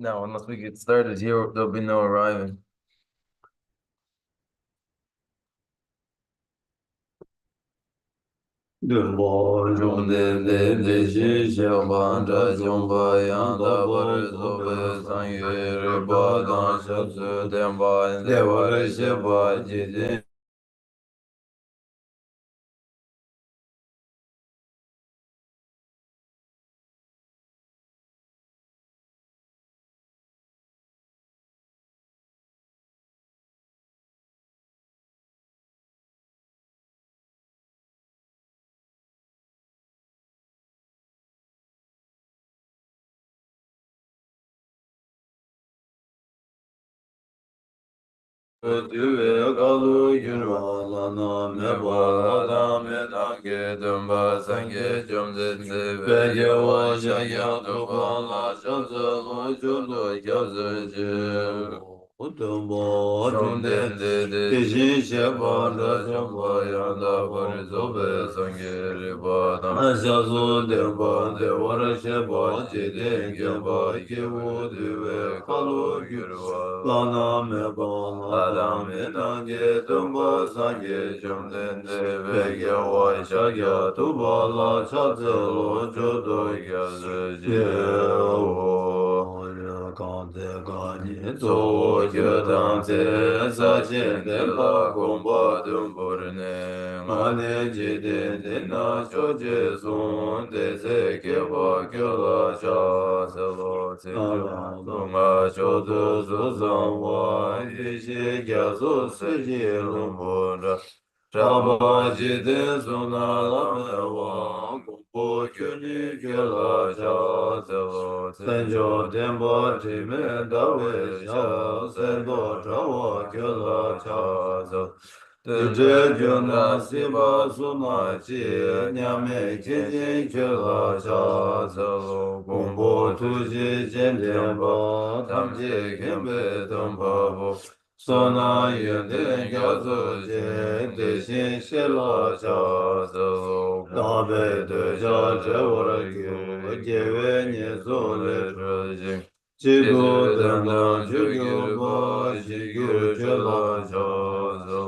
No, unless we get started here, there'll be no arriving. Zhōng dēn dēn dē shī xiā bāng zhā xiong bā yāng dā bā rī zō bē sāng yu rī bā dāng xiā tsū dēng bā yāng dē wā rī xie bā jī dēng. Tüve kalu yürva lana me bala me tange dönba senge cömzetli ve yavaşa yandı bala şazılı çurdu gözücü. Şomden dedi dişin şebarda şomba yanda barizo be sangeri badam. Aşazı demba devara şeba ceden gemba kevu düve kalu yürva lana me bala Adame tange tumba sange chumden de vege wa shagya tuba la chatse lo chodo gyase je o kante kani tso kyo tangse sa chen de la gomba tumburne ngane je de na choje son de se ke wa kyo la cha se lo tse kyo tunga chodo su zang wa ye kya so se je lumbo ra Shaba jide suna la me wa kumpo kyuni kyula cha se lo senjo tenpa chi me dawe sha senpo chawa kyula cha se tenje kyuna sipa suna chi nyame kenji kyula cha se lo kumpo tuji jen tenpa tamje kempe tenpa bo Sona yende gyazo je deshin shela cha zo dabe de ja je wara gyu gewe nye zo le rajin jibu dandan jugyu ba jigyu jela cha zo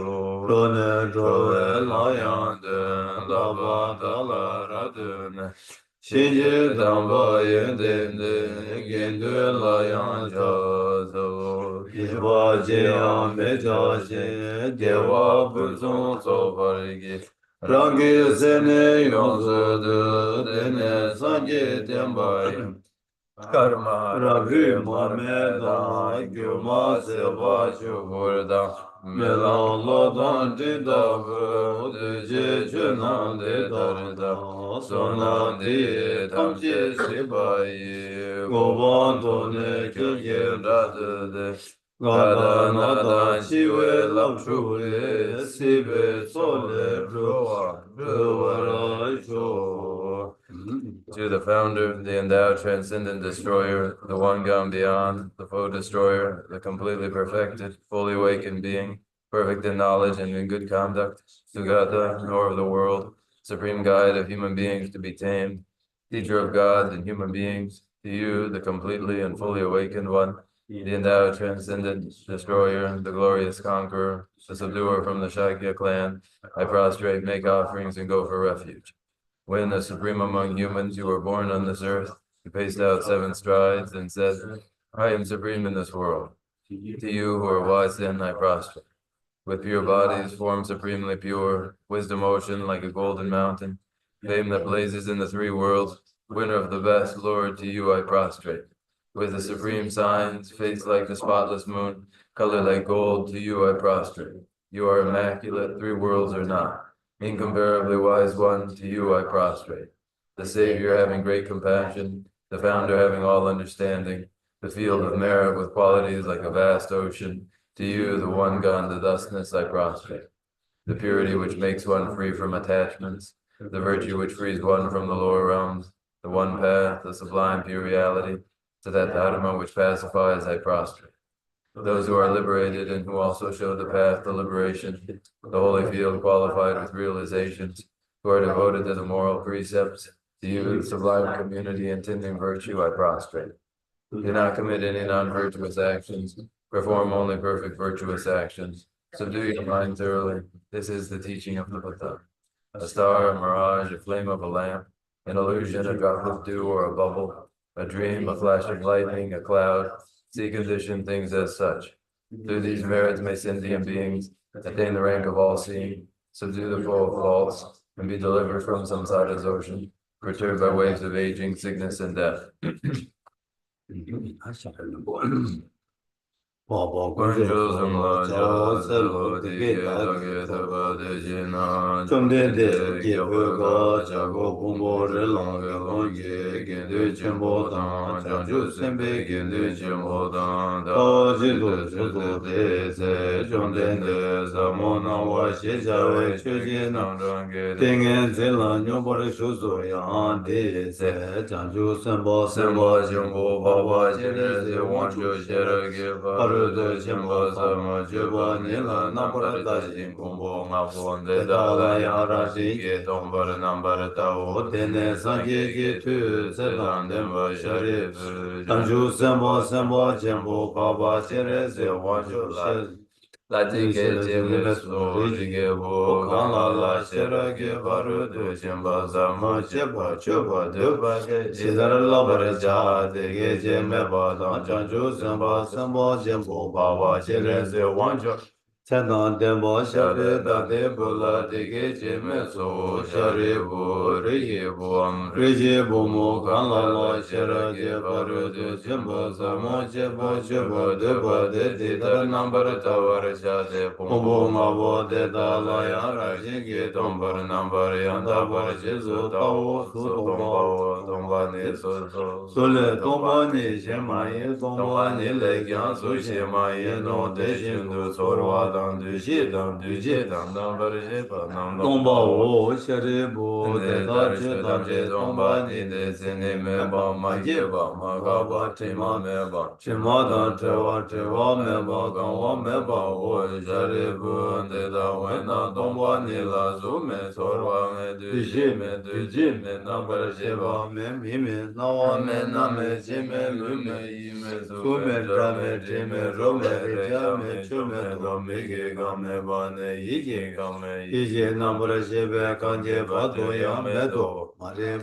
rone jowe la yanden la ba da la radune Shinji damba yende de gendu la yang cha zo Yishwa jiyang me cha shin dewa bunzong so pargi Rangi sene yong su du dene sanje tenpa yin Karma ragu ma me da gyu ma se pa chu gur da Me lang lo dan di da gu du je chu nang de dar da So nang di tam che si pa yi Go ban to ne kyo yen ra de de Gada nada chiwe lam chule sibe sole ruwa ruwa ra To the founder, the endowed transcendent destroyer, the one gone beyond, the foe destroyer, the completely perfected, fully awakened being, perfect in knowledge and in good conduct, Sugata, knower of the world, supreme guide of human beings to be tamed, teacher of gods and human beings, to you, the completely and fully awakened one, the endowed transcendent destroyer, the glorious conqueror, the subduer from the Shakya clan, I prostrate, make offerings, and go for refuge. When, as supreme among humans, you were born on this earth, you paced out 7 strides and said, I am supreme in this world. To you who are wise then I prostrate. With pure bodies, form supremely pure, wisdom ocean like a golden mountain, fame that blazes in the 3 worlds, winner of the best, Lord, to you I prostrate. With the supreme signs, face like the spotless moon, color like gold, to you I prostrate. You are immaculate, 3 worlds are not. Incomparably wise one, to you I prostrate. The Savior having great compassion, the Founder having all understanding, the field of merit with qualities like a vast ocean, to you, the one gone to thusness, I prostrate. The purity which makes one free from attachments, the virtue which frees one from the lower realms, the one path, the sublime pure reality, to that dharma which pacifies, I prostrate. Those who are liberated and who also show the path to liberation, the holy field qualified with realizations, who are devoted to the moral precepts, to you, the sublime community and tending virtue, I prostrate. Do not commit any non-virtuous actions. Perform only perfect virtuous actions. Subdue your mind thoroughly. This is the teaching of the Buddha. A star, a mirage, a flame of a lamp, an illusion, a drop of dew or a bubble, a dream, a flash of lightning, a cloud. See conditioned things as such. Through these merits may sentient beings attain the rank of all-seeing, subdue the foe of faults, and be delivered from samsara's ocean, perturbed by waves of aging, sickness, and death. Chadang Dembo Shari Dade Bula Digi Jime So Shari Bu Riji Bu Riji Bu Mu Kanla La Shara Je Baru De Jimbo Samo Je Bo Je Bo De Bo De Di Dar Nambar Tawar Shade Pumbu Ma Bo De Da La Ya Ra Jingi Tombar Nambar Yanda Bar Jizu Tao Su Tomba Tomba Ni Su Su Sule Tomba Ni Shema Ye Tomba Ni Le Gyan Su Shema Ye No De Shindu Sorwa du ji dang dang bar ji pa nam dong ba wo shari bu de da je dang je dong ba ni de se ne me ba ma ye ba ma ga ba te ma me ba che ma dang te wa me ba gang wa me ba wo shari bu de da we na dong ba ni la zu me sor wa me du ji me na bar je ba me mi me na wa me na me je me lu me yi me su me dra me je me ro me re ja me chu me do me ge ga me ba ne yi ge ga me yi ge nam bra she be kan je ba do ya me do ma re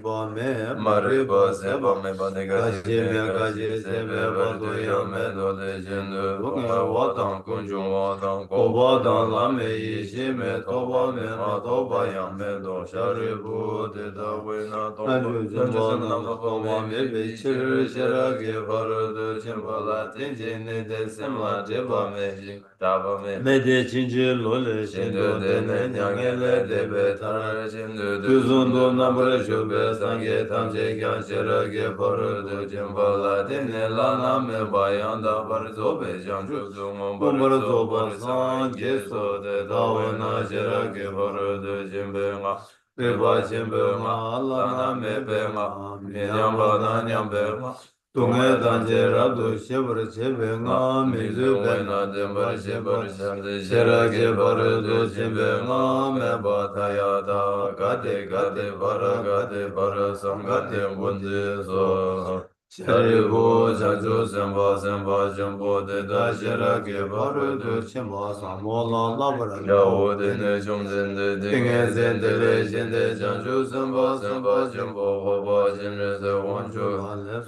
ba se ba me ba ne ga je me ga je se me ba do ya me do de jin du me wa dang kun ju wa dang ko ba dang la me yi she me to ba me ma to ba ya me do sha re bu de da we na to ba jin ba nam ba ma me be chi she ra ge ba ro de jin ba la tin je ne de sem la je ba me ji da ba me me de chin je lo le shin do de ne nyang ge le de be ta ra chin do de zun do na ba re shu be sang ge tam je gyan she ra ge ba ro de jin ba la de ne la na me ba yang da ba re zo be jang ju zu ngom ba re zo ba sang ge so de da we na she ra ge ba ro de jin be nga be ba jin be nga la na me be nga me nyang ba na nyang be nga Tunga danje rabdu shebar chebe nga mizu be na dembar shebar shande shera shebar do chebe nga me bataya da gade gade bara gade bara sam gade bunde so shari bu janju semba semba jambo de da shera ge baru do chemba samola labra yawo de ne jom de de dinge zende le jende janju semba semba jambo baba jende de wanju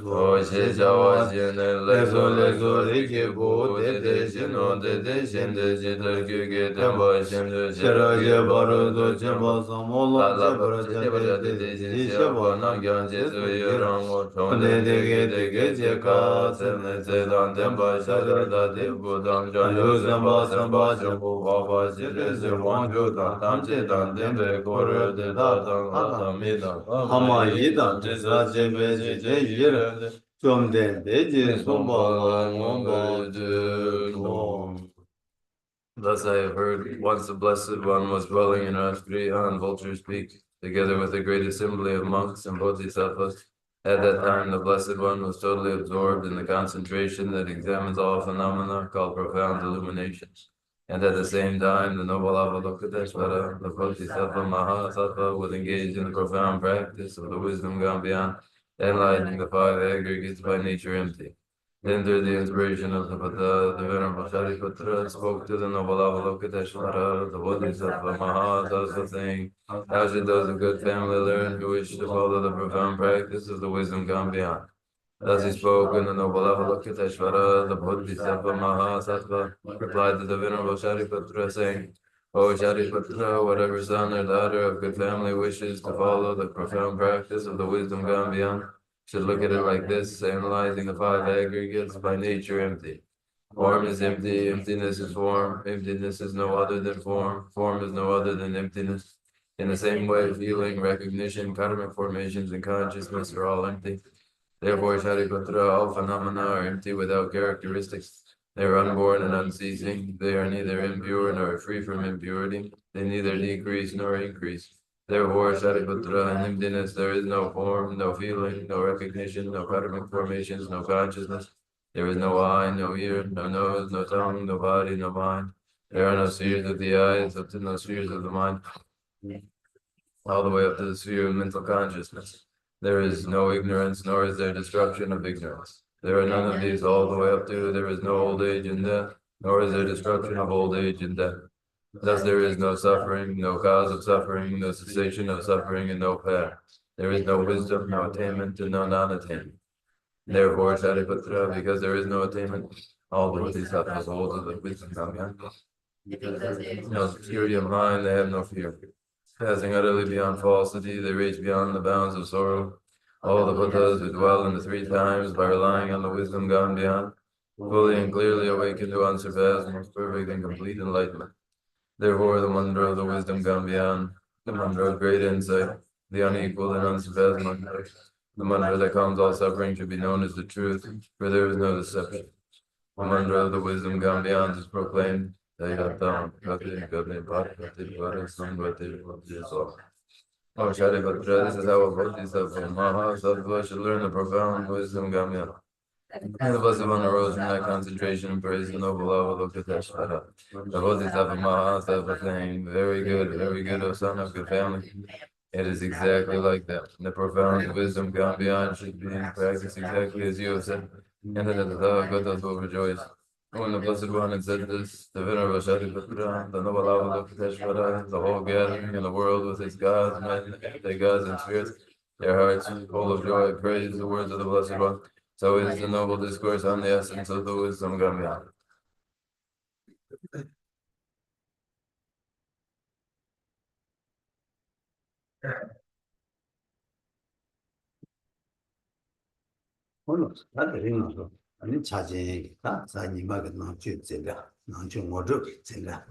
o she jawa jende le zo re ge bu de jeno de jende jende ge ge de ba jende shera ge baru do chemba samola labra jende de sheba na gyan je zo yerang o chon de ge je ka se ne se dan den ba sha da de bu dan jan yu zhen ba san ba zhen bu ba ba ji de zhe wang ju dan tam je dan den be go re de da dan la da mi dan ha ma yi dan je sa je be je yi re chom den de je sum ba la ngom ba de no. Thus I have heard, once the Blessed One was dwelling in Rashtriya on Vulture's Peak, together with a great assembly of monks and bodhisattvas. At that time, the Blessed One was totally absorbed in the concentration that examines all phenomena called profound illuminations. And at the same time, the noble Avalokiteshvara, the Bodhisattva Mahasattva, was engaged in the profound practice of the wisdom gone beyond, enlightening the five aggregates by nature empty. Under the inspiration of the Buddha, the Venerable Shariputra spoke to the noble Avalokiteshvara, the Bodhisattva Mahadasa, saying, how should those of good family learn who wish to follow the profound practice of the wisdom gone beyond? Thus he spoke, and the noble Avalokiteshvara, the Bodhisattva Mahasattva, replied to the Venerable Shariputra, saying, O Shariputra, whatever son or daughter of good family wishes to follow the profound practice of the wisdom gone beyond, should look at it like this, analyzing the five aggregates by nature empty. Form is empty, emptiness is form, emptiness is no other than form, form is no other than emptiness. In the same way, feeling, recognition, karmic formations, and consciousness are all empty. Therefore, Shariputra, all phenomena are empty without characteristics. They are unborn and unceasing. They are neither impure nor free from impurity. They neither decrease nor increase. Therefore, Shariputra, in emptiness there is no form, no feeling, no recognition, no karmic formations, no consciousness. There is no eye, no ear, no nose, no tongue, no body, no mind. There are no spheres of the eyes, up to no spheres of the mind, all the way up to the sphere of mental consciousness. There is no ignorance, nor is there destruction of ignorance. There are none of these all the way up to there is no old age and death, nor is there destruction of old age and death. Thus there is no suffering, no cause of suffering, no cessation of suffering, and no path. There is no wisdom, no attainment, and no non-attainment. Therefore, Shariputra, because there is no attainment, all the bodhisattvas hold of the wisdom Samyam. No security of mind, they have no fear. Passing utterly beyond falsity, they reach beyond the bounds of sorrow. All the Buddhas who dwell in the three times by relying on the wisdom gone beyond, fully and clearly awaken to unsurpassed, most perfect and complete enlightenment. Therefore, the mantra of the wisdom gone beyond, the mantra of great insight, the unequaled and unsurpassed mantra, the mantra that calms all suffering should be known as the truth, for there is no deception. The mantra of the wisdom gone beyond is proclaimed. Oh, Shariputra, this is how a Bodhisattva Mahasattva should learn the profound wisdom gone beyond. And the Blessed One arose from that concentration and praised the noble Avalokiteshvara. The Bodhisattva Mahasattva saying, very good, O son of good family. It is exactly like that. The profound wisdom gone beyond should be in practice exactly as you have said. And then the Tathagatas will rejoice. When the Blessed One had said this, the Venerable Shariputra, the noble Avalokiteshvara, the whole gathering in the world with its gods, men, gods, and spirits, their hearts full of joy, praise the words of the Blessed One. So is the noble discourse on the essence of the wisdom gone beyond. 오늘 다들 이거 아니 자제가 자니마가 나주 제가 나주 모두 제가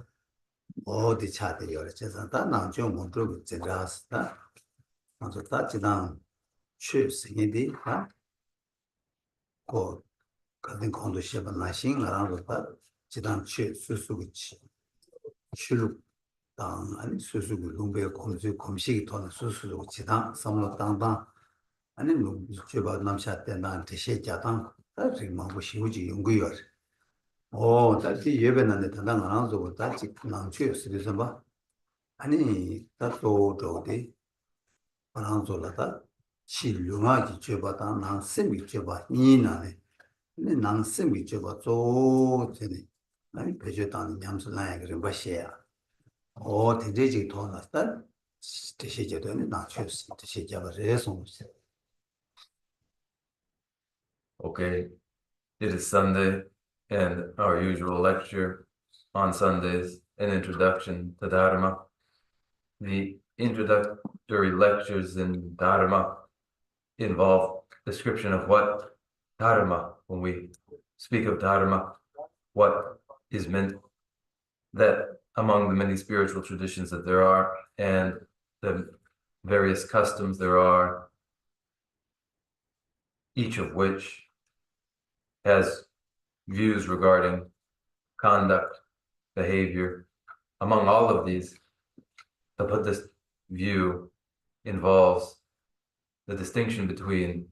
어디 차대요 그래서 다 나주 모두 제가스다 나도 다 지난 취생이디 고 같은 건도 시험 나신 나라도 다 지난 취 수수그치 출루 당 아니 수수그 농배 검식이 돈 수수고 지난 선로 당당 아니 뭐 제가 남샷 때 나한테 시작하던 다시 뭐 쉬우지 연구요. 다시 예배는데 당당 안 하고 다시 남취 쓰면서 봐. 아니 다또 저기 바람솔라다 실용하기 제바다 난 sem이 제바 이나네. 근데 난 sem이 제바 또 되네. 아니 배제단 냠슬라야 그래 봐셔야. 대대지 더 났다. 대시 제도는 나취 대시 제바 레송 Okay, it is Sunday, and our usual lecture on Sundays, an introduction to Dharma. The introductory lectures in Dharma involve description of what Dharma, when we speak of Dharma, what is meant, that among the many spiritual traditions that there are and the various customs there are, each of which has views regarding conduct, behavior. Among all of these, the Buddhist view involves the distinction between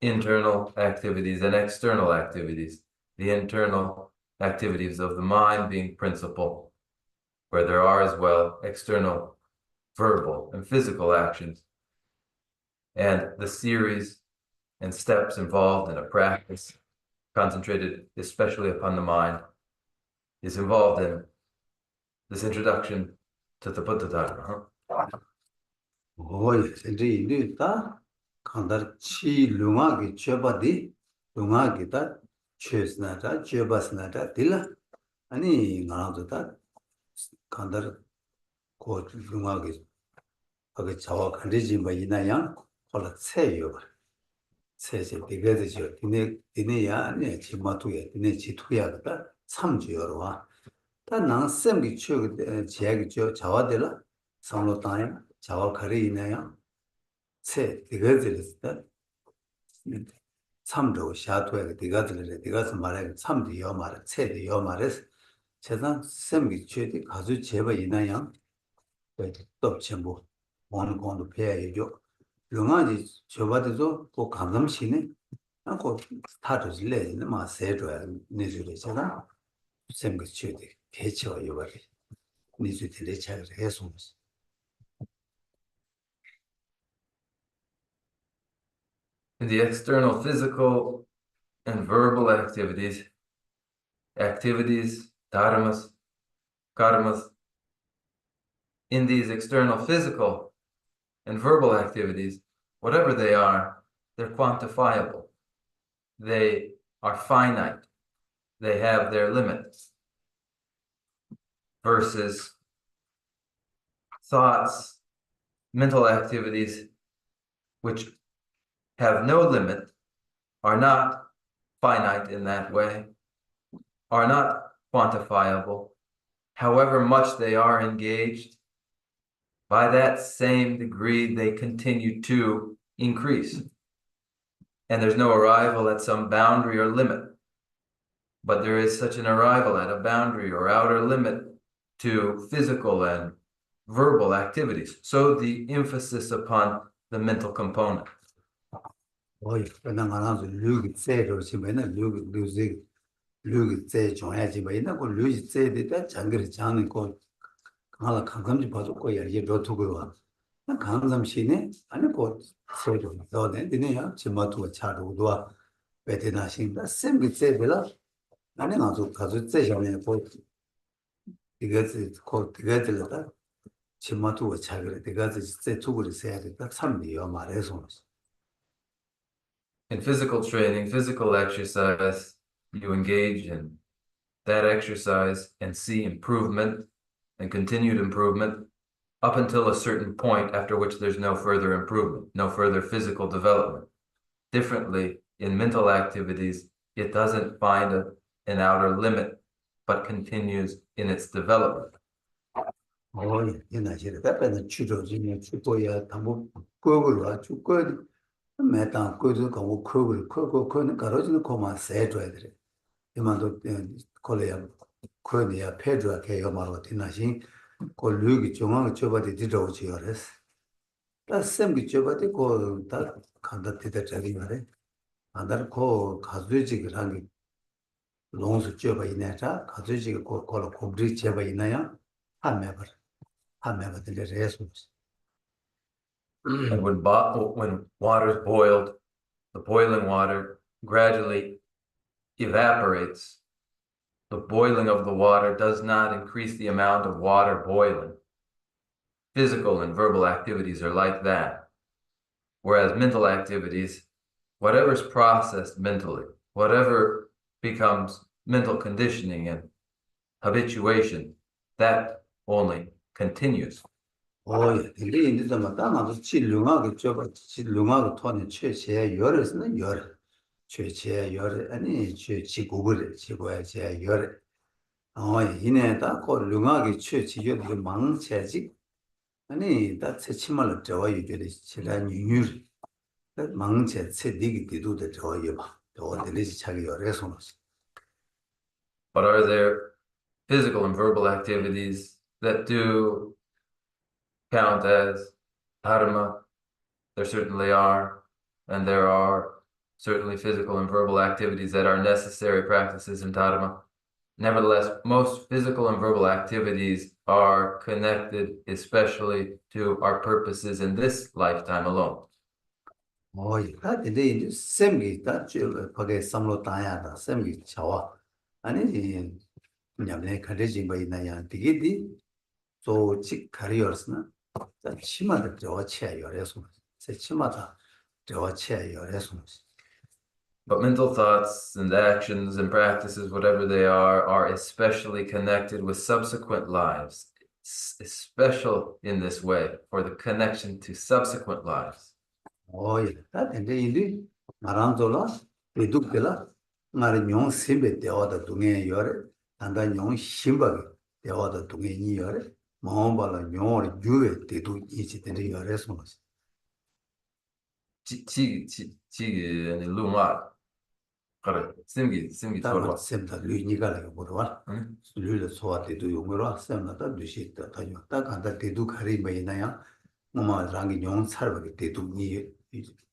internal activities and external activities. The internal activities of the mind being principal, where there are as well external verbal and physical actions, and the series and steps involved in a practice concentrated especially upon the mind is involved in this introduction to the Buddha Dharma. 오이 이제 이르다 간다 치 룽아기 쳬바디 룽아기다 쳬스나다 쳬바스나다 딜라 아니 나라도다 간다 고 룽아기 거기 자와 간리지 뭐 이나야 홀라 세요 세세 되게죠 디네야 아니 지마투야 디네 지투야다 참주여와 단 셈기 쳬 제약이 저 자와들라 상로 땅에 자와 가리 이나야 세 되게들었다 참도 샤토에 되게들래 되게서 말해 참도 여 말해 세도 여 말해서 세상 셈기 쳬디 가주 제바 이나야 또 전부 어느 건도 배야죠 영화지 저바도 그 감감시네 그 스타트를 마 세줘야 내주래 제가 셈기 쳬디 개체와 요바리 니즈들이 잘 해서 In the external physical and verbal activities, dharmas, karmas, in these external physical and verbal activities, whatever they are, they're quantifiable. They are finite. They have their limits. Versus thoughts, mental activities, which have no limit, are not finite in that way, are not quantifiable. However much they are engaged, by that same degree, they continue to increase. And there's no arrival at some boundary or limit. But there is such an arrival at a boundary or outer limit to physical and verbal activities. So the emphasis upon the mental component. 어이 그냥 하나도 류기 세로 지면은 류기 세 좋아야지 뭐 있나 그 류기 세에다 장거리 장는 거 하나 감감지 봐도 거야 이제 로투고 와 감감시네 아니 그 세로 너네 되네요 지마도 차도도 와 베트나신다 셈기 세벨라 아니 나도 가서 세잖아요 뭐 이거지 그 이거들다 지마도 차그래 내가 세 투고를 세야 되다 참이요 말해서 In physical training, physical exercise, you engage in that exercise and see improvement and continued improvement up until a certain point after which there's no further improvement, no further physical development. Differently, in mental activities, it doesn't find an outer limit, but continues in its development. 어이 이나시를 답변은 주로지면 주고야 담보 거꾸로 주고 매당 거기서 가고 그거는 가로지는 거만 세줘야 돼. 이만도 콜레야 코니야 페드라 개요 말로 디나신 콜루기 중앙 줘봐도 뒤져오지요. 그래서 다 셈기 줘봐도 그다 간다 되다 저기 말해. 안달 코 가주지 그런 게 농수 줘봐 이내자 가주지 콜 고브리 줘봐 이나야 한매버 들려서 And when water is boiled, the boiling water gradually evaporates. The boiling of the water does not increase the amount of water boiling. Physical and verbal activities are like that. Whereas mental activities, whatever's processed mentally, whatever becomes mental conditioning and habituation, that only continues. 어이 이게 이제 좀 나도 질lun하게 줘봐 질lun하고 토는 최제 열에서는 열 최제 열 아니 최지구를 지구야 제 열. 이내다 그 lun하게 최지열 망체지 아니 다 채침을 저와 유절이 지난 유율 망체 체디기 뒤도도 저여 봐. 어디지 자기 열에서 But are there physical and verbal activities that do count as dharma? There certainly are, and there are certainly physical and verbal activities that are necessary practices in dharma. Nevertheless, most physical and verbal activities are connected especially to our purposes in this lifetime alone. 다 근데 이제 샘기 다 거기에 삼로 다야다 샘기 차와 아니 냐네 가르지 뭐 있나야 되게디 조직 가리어스나 자 치마다 저 쳐요래서 제 치마다 저 쳐요래서 But mental thoughts and actions and practices, whatever they are especially connected with subsequent lives. It's special in this way for the connection to subsequent lives. 다 근데 이제 말한절라 되둑들라 말은 용 심베 대화다 동에 열에 단단 용 심바게 대화다 동에 이 열에 마음발라 용을 주에 되둑 이지 되는 열에서 지 루마 그래 심기 다만 철과 셈다 류니가라고 보러와 응? 류를 소화돼도 용으로 셈나다 류시다 다요 딱 간다 되도 가리 메이나야 뭐마 랑이 용 살바게 되도 니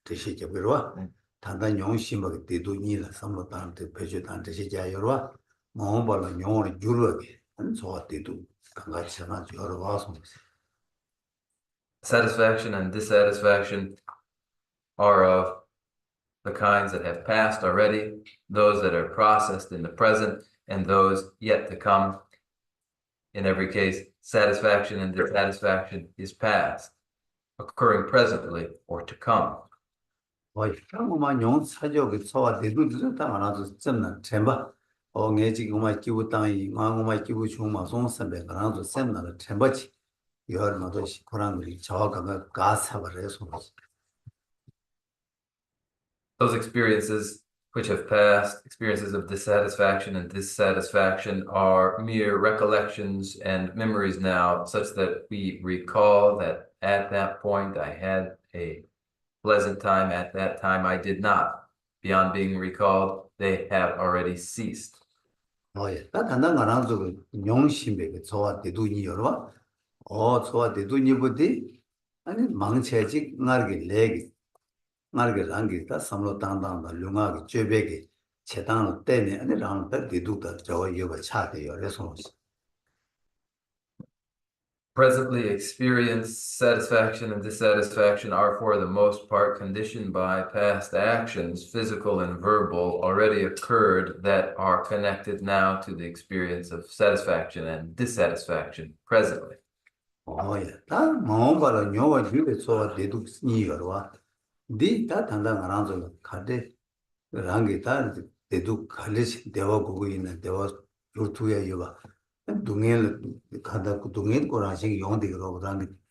되시게 보러와 응. 단단 용 심바게 되도 니라 삼로단테 배주단테 시자요와 뭐발라 용을 주르게 안 소화돼도 같이 하나 여러 와서 Satisfaction and dissatisfaction are of the kinds that have passed already, those that are processed in the present, and those yet to come. In every case, satisfaction and dissatisfaction is past, occurring presently or to come. 뭐만 용 사적이 소화돼도 다 하나도 쯤나 템바 내 지금 막 끼고 땅이 막 끼고 주마 송선배 그러나도 셈나를 템바지 열마도 시코랑들이 저가가 가사버려서 Those experiences which have passed, experiences of dissatisfaction and dissatisfaction, are mere recollections and memories now, such that we recall that at that point I had a pleasant time, at that time I did not. Beyond being recalled, they have already ceased. 딱 단단 가랑도 용심배 그 소화돼도 이 열어 소화돼도 이보디 아니 망체지 나르게 레기 나르게 랑기다 삼로 단단다 룡하게 쩨베게 제단으로 때문에 아니 랑다 디두다 저 이거 차대 열에서 Presently experienced satisfaction and dissatisfaction are for the most part conditioned by past actions, physical and verbal, already occurred that are connected now to the experience of satisfaction and dissatisfaction presently. 다 마음바라 녀와 주에 소화돼도 이 열어 디다 단단 가랑도 가데 랑게 다 대도 갈레시 대화 보고 있는 대화 요투야 이거 동일 가다 동일 거라식 용데 그러고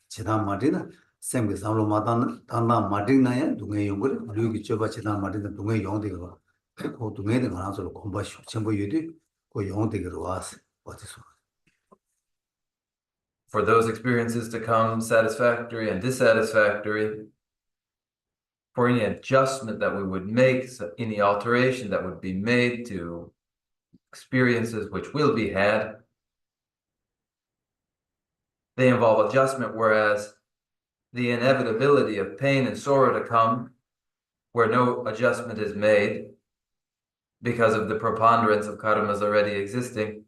지난 말이나 생비 삼로 마단 단단 마딩나야 동의 용을 류기 줘봐 지난 말이나 동의 용데 그거 그 동의는 가능성으로 공부하시고 전부 유디 그 용데 그러 와서 어디서 For those experiences to come, satisfactory and dissatisfactory, for any adjustment that we would make, any alteration that would be made to experiences which will be had, they involve adjustment, whereas the inevitability of pain and sorrow to come, where no adjustment is made because of the preponderance of karmas already existing.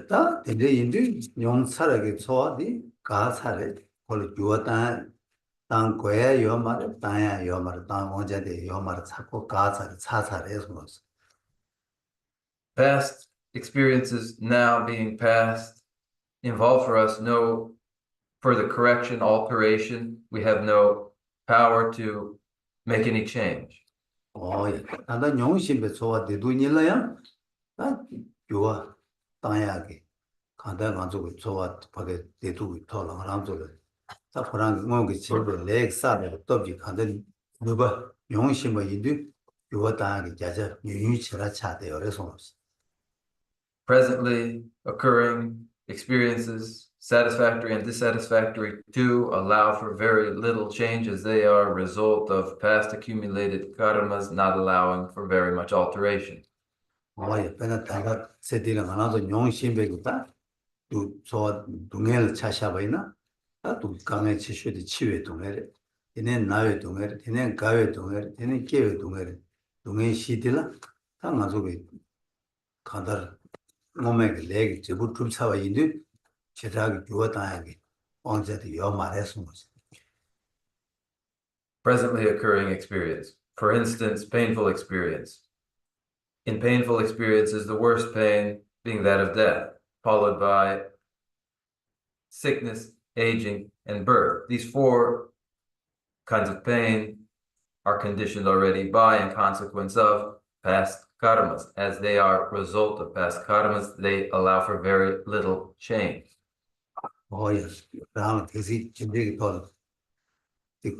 다 근데 인디 용사라게 소화디 가사래 걸 주었다 땅 거야 요말 땅야 요말 땅 원자대 요말 찾고 가사를 차사래서 Past experiences now being past involve for us no further correction, alteration. We have no power to make any change. 나도 용심에 소화디 두니라야 다 요아 땅야게 간다 가지고 소화 밖에 대두고 돌아 하나도 자 그런 뭐그 집에 렉사를 또비 간다 누가 용심에 인디 요아 땅야게 자자 유유치라 차대요 그래서 Presently occurring experiences, satisfactory and dissatisfactory too, allow for very little change as they are a result of past accumulated karmas not allowing for very much alteration. 옆에는 다가 세디는 하나도 용심배고다 또 저 동해를 차샤바이나 또 강에 치슈디 치외 동해를 얘네 나외 동해를 얘네 가외 동해를 얘네 깨외 동해를 동해 시딜라 다 가지고 가다 몸에 레기 제부 tum사와 인도 제작이 주어다야기 언제도 요 말했어 presently occurring experience. For instance, painful experience. In painful experiences, the worst pain being that of death, followed by sickness, aging, and birth. These four kinds of pain are conditioned already by and consequence of past karmas. As they are result of past karmas, they allow for very little change. yes. 다음 계시 준비가 더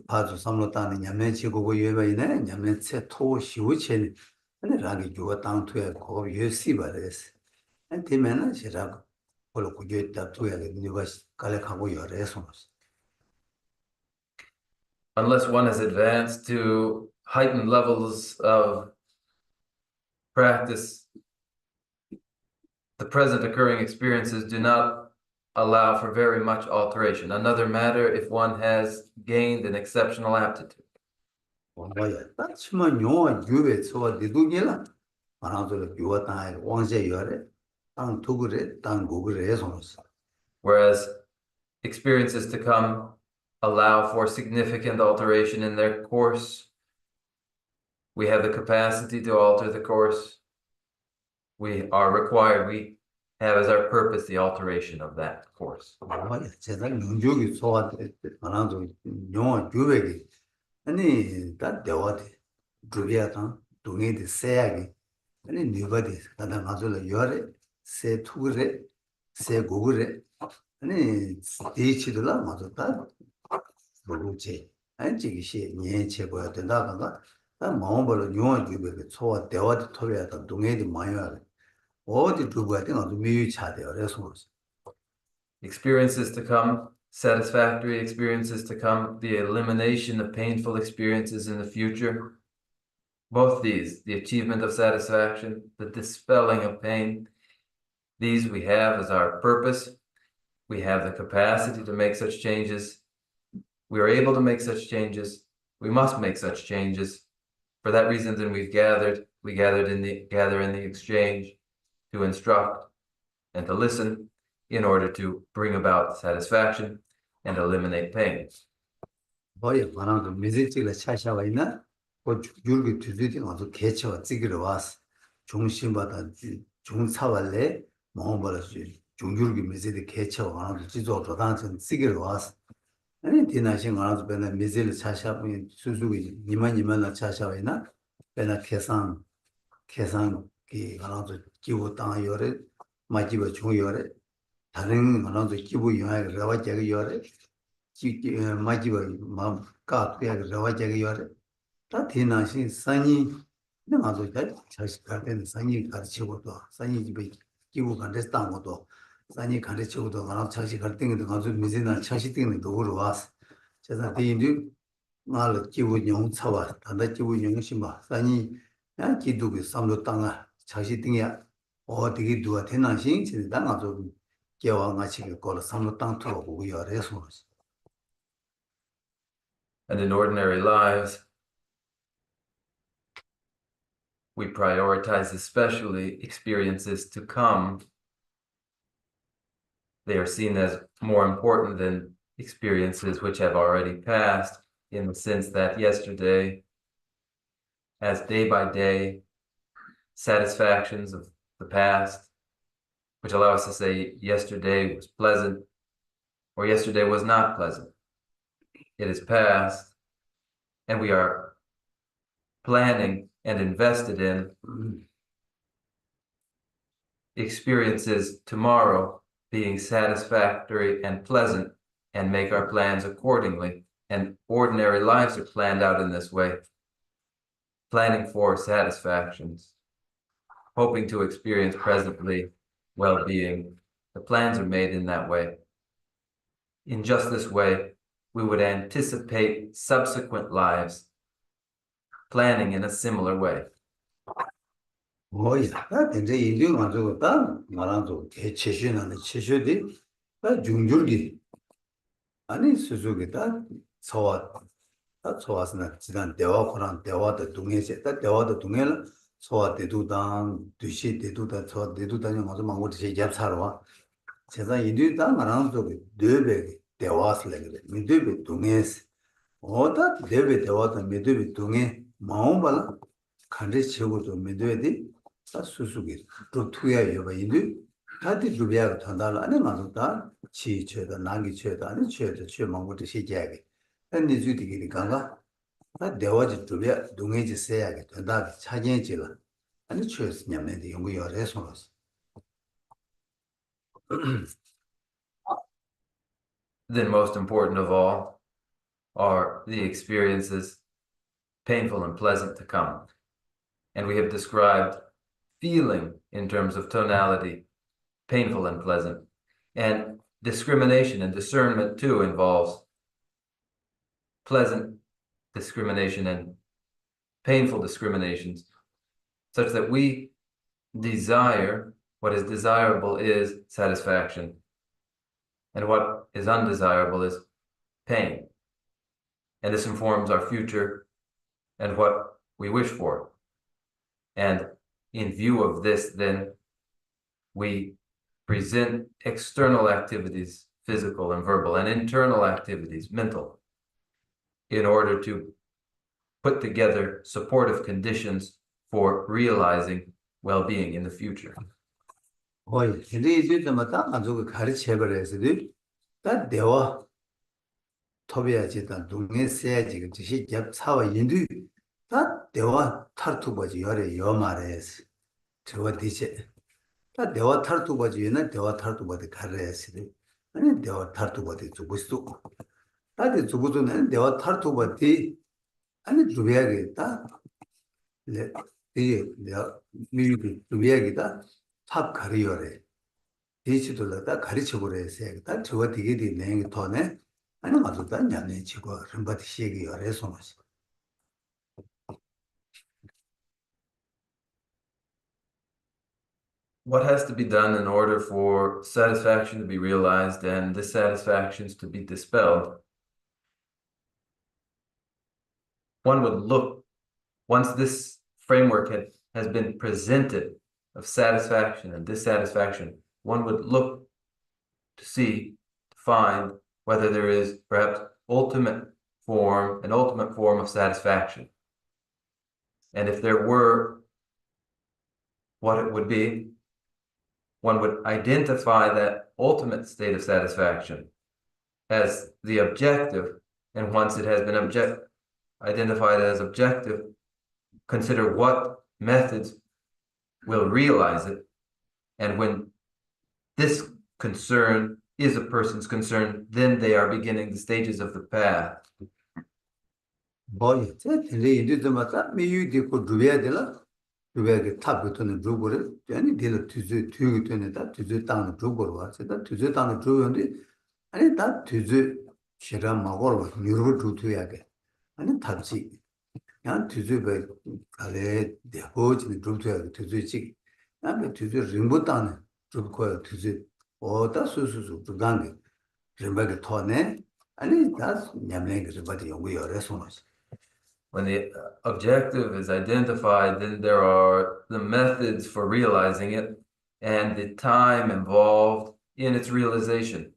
파주 삼로다는 냠내 지고고 예배이네 냠내 채토 시우체는 근데 라기 주가 땅투에 고 예시 바레스 안 되면은 시라고 걸 구제다 투에 누가 갈래 가고 열에서 Unless one has advanced to heightened levels of practice, the present occurring experiences do not allow for very much alteration. Another matter if one has gained an exceptional aptitude. 뭐야 딱치만 요 유베 소와 디두게라 하나도 유와 땅에 왕제 열에 땅 두그레 땅 고그레 해서 Whereas experiences to come allow for significant alteration in their course. We have the capacity to alter the course. We are required, we have as our purpose the alteration of that course. 뭐야 제가 능력이 소와 하나도 요 유베게 아니 다 대화데 두게야 동에데 세야게 아니 니버데 나다 가서 열에 세 투그레 세 고그레 아니 데이치들라 맞았다 뭐지 안지기시 년체 보야 된다가 나 마음으로 용어 주베 초와 대화도 토해야 동에도 많이 와 어디 두고야 되나 좀 미유 차대요 그래서 Experiences to come, satisfactory experiences to come, the elimination of painful experiences in the future. Both these, the achievement of satisfaction, the dispelling of pain, these we have as our purpose. We have the capacity to make such changes. We are able to make such changes. We must make such changes. For that reason, then we gather in the exchange to instruct and to listen in order to bring about satisfaction and eliminate pain. 뭐야 만화도 미지직을 차샤가 있나 그 줄기 뒤뒤 가서 개체와 찌기로 와서 중심받아 중차발래 마음벌어서 중줄기 미지의 개체와 만화도 지도도 단전 찌기로 와서 아니 디나신 만화도 배나 미지를 차샤분이 수수기 이만이만나 차샤가 있나 배나 계산 그 만화도 기부 땅 요래 마지막 중요래 다른 만화도 기부 영향을 나와 제가 요래 마지막 마 까트야 저와제가 요래 다 디나신 산이 나도 자식 가는 산이 가르치고도 산이 집에 기부 간데 땅고도 산이 가르치고도 나도 자식 갈 때도 가서 미지나 자식 때는 도로 와서 제가 대인들 말 기부 용 차와 단다 기부 용심 봐 산이 야 기도그 삼도 땅아 자식 등이야 어디게 누가 되나신 진짜 나도 개와 같이 걸 삼도 땅 투고 요래서 And in ordinary lives, we prioritize especially experiences to come. They are seen as more important than experiences which have already passed, in the sense that yesterday, as day by day, satisfactions of the past, which allow us to say yesterday was pleasant or yesterday was not pleasant. It is past, and we are planning and invested in experiences tomorrow being satisfactory and pleasant, and make our plans accordingly. And ordinary lives are planned out in this way, planning for satisfactions, hoping to experience presently well-being. The plans are made in that way. In just this way, we would anticipate subsequent lives, planning in a similar way. 뭐야 근데 인류 가지고 딱 말한도 대체시는 체셔디 다 중줄기 아니 수수기다 소와 다 소와스나 지난 대화 코란 대화도 동해제 다 대화도 동해는 소와 대두당 뒤시 대두다 소 대두당이 맞아 망고 제 잡사로 제가 인류 다 말하는 속에 뇌배 대화스래 그래 민대배 동해스 오다 데베 대와다 메드비 동에 마음발라 간데 치고도 메드베디 다 수수기 또 투야 여바 인도 다들 루비아가 탄다라 아니 맞다 치체다 나기 체다 아니 체다 체 망고도 시제하게 근데 주디기 간가 다 대와지 루비아 동에지 세야게 된다 차진지라 아니 체스 냠네디 연구 열에서 Then most important of all are the experiences, painful and pleasant, to come. And we have described feeling in terms of tonality, painful and pleasant. And discrimination and discernment too involves pleasant discrimination and painful discriminations, such that we desire what is desirable is satisfaction, and what is undesirable is pain. And this informs our future and what we wish for. And in view of this, then, we present external activities, physical and verbal, and internal activities, mental, in order to put together supportive conditions for realizing well-being in the future. 어이 근데 이제 좀다 가지고 가르쳐 버려서도 다 대화 토비야지 다 동네 세야지 그 지시 겹 사와 인도 다 대화 탈투 버지 열에 여 말해서 저거 디제 다 대화 탈투 버지 얘는 대화 탈투 버지 가르해서 아니 대화 탈투 버지 주고 있어 다들 주고도는 대화 탈투 버지 아니 주비야게 다 네, 이게 내가 미국이 주비야기다 탑 가리어래 디지털로다 가르쳐버려서 다 저거 되게 되는 게 더네 아니 맞다 냐네 지고 름바디 시기 열에서 맞지 What has to be done in order for satisfaction to be realized and dissatisfactions to be dispelled? One would look, once this framework has been presented of satisfaction and dissatisfaction, one would look to see, to find whether there is perhaps an ultimate form of satisfaction. And if there were, what it would be, one would identify that ultimate state of satisfaction as the objective, and once it has been identified as objective, consider what methods will realize it. And when this concern is a person's concern, then they are beginning the stages of the path. 뭐야 저 들리 맞다 미유디 고 두베야 되라 두베게 탑부터는 두고를 아니 딜 투즈 투기 되는다 투즈 땅을 두고로 와서다 투즈 땅을 두는데 아니 다 투즈 싫어 먹어로 유로 두투야게 아니 탑지 난 투즈베 갈에 대보지는 두투야게 투즈지 나면 투즈 림보 땅을 두고 투즈 어다 수수수 두간게 림바게 토네 아니 다 냠내게 림바디 연구 열에서 놓지 When the objective is identified, then there are the methods for realizing it and the time involved in its realization.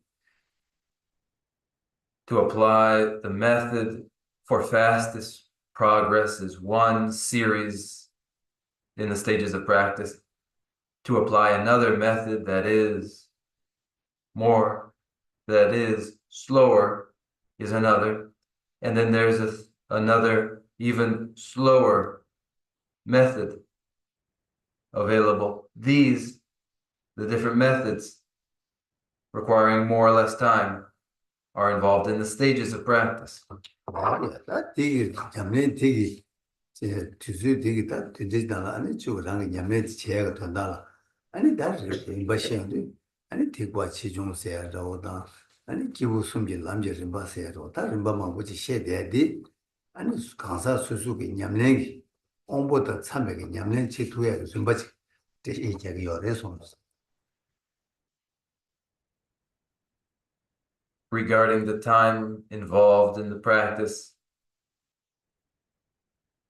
To apply the method for fastest progress is one series in the stages of practice. To apply another method that is slower is another. And then there's another even slower method available. These, the different methods requiring more or less time, are involved in the stages of practice. 다 되게 냠내 되게 제 투즈 되게 다 되지다라 아니 저랑 냠내 제가 된다라 아니 다 임바시인데 아니 대과 지중세라고다 아니 기부 숨기 남제를 봐서야로 다른 방법 없이 셰대디 아니 강사 수수기 냠내기 온보다 참배기 냠내 지도야 좀 봐지 제 얘기가 열에서 Regarding the time involved in the practice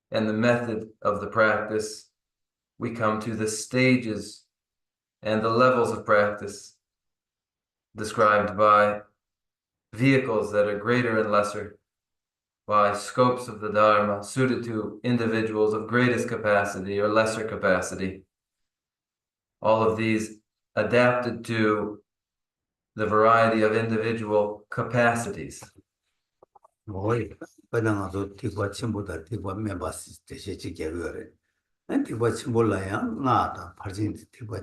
and the method of the practice, we come to the stages and the levels of practice described by vehicles that are greater and lesser. by scopes of the Dharma suited to individuals of greatest capacity or lesser capacity. All of these adapted to the variety of individual capacities. 뭐이 그냥아도 뒤과 침보다 뒤과 매바스 대세지 개거래. 뒤과 침볼라야 나다 발진 뒤과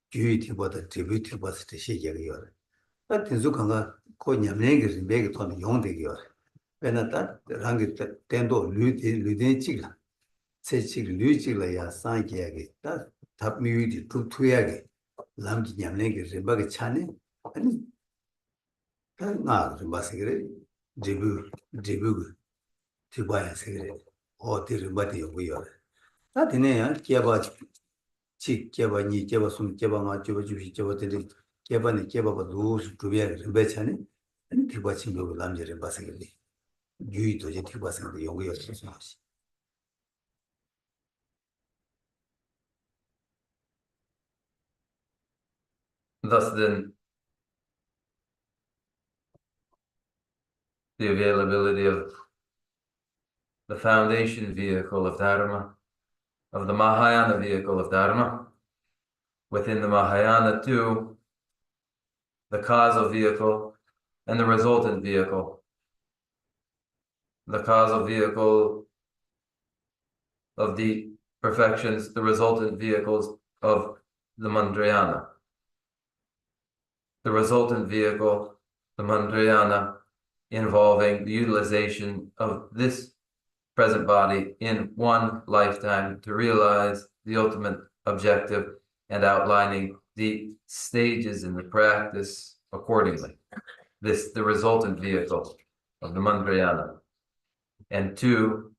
주의 뒤보다 뒤비 뒤바스 대세 개거래. 나 된수 강가 고 냠내게 매게 돈 용되기요. 왜냐다 랑게 텐도 류디 찍라. 세치 류지라야 상계하게 다 답미위디 투투야게 남기 냠내게 레바게 차네. 아니 나 마세그래 제부 뒤봐야 세그래 어디를 받이 오고요 나 되네요 개바 치 개바 니 개바 숨 개바 마 주부 주시 개바들이 개바니 개바가 누수 두비야 배차네 아니 뒤봐 친구가 남자를 봐서그래 유이도 이제 뒤봐서 연구요 Thus then, the availability of the foundation vehicle of Dharma, of the Mahayana vehicle of Dharma, within the Mahayana too, the causal vehicle and the resultant vehicle. The causal vehicle of the perfections, the resultant vehicles of the Mandrayana. The resultant vehicle, the Mandrayana, involving the utilization of this present body in one lifetime to realize the ultimate objective and outlining the stages in the practice accordingly. This, the resultant vehicle of the Mandrayana. And two,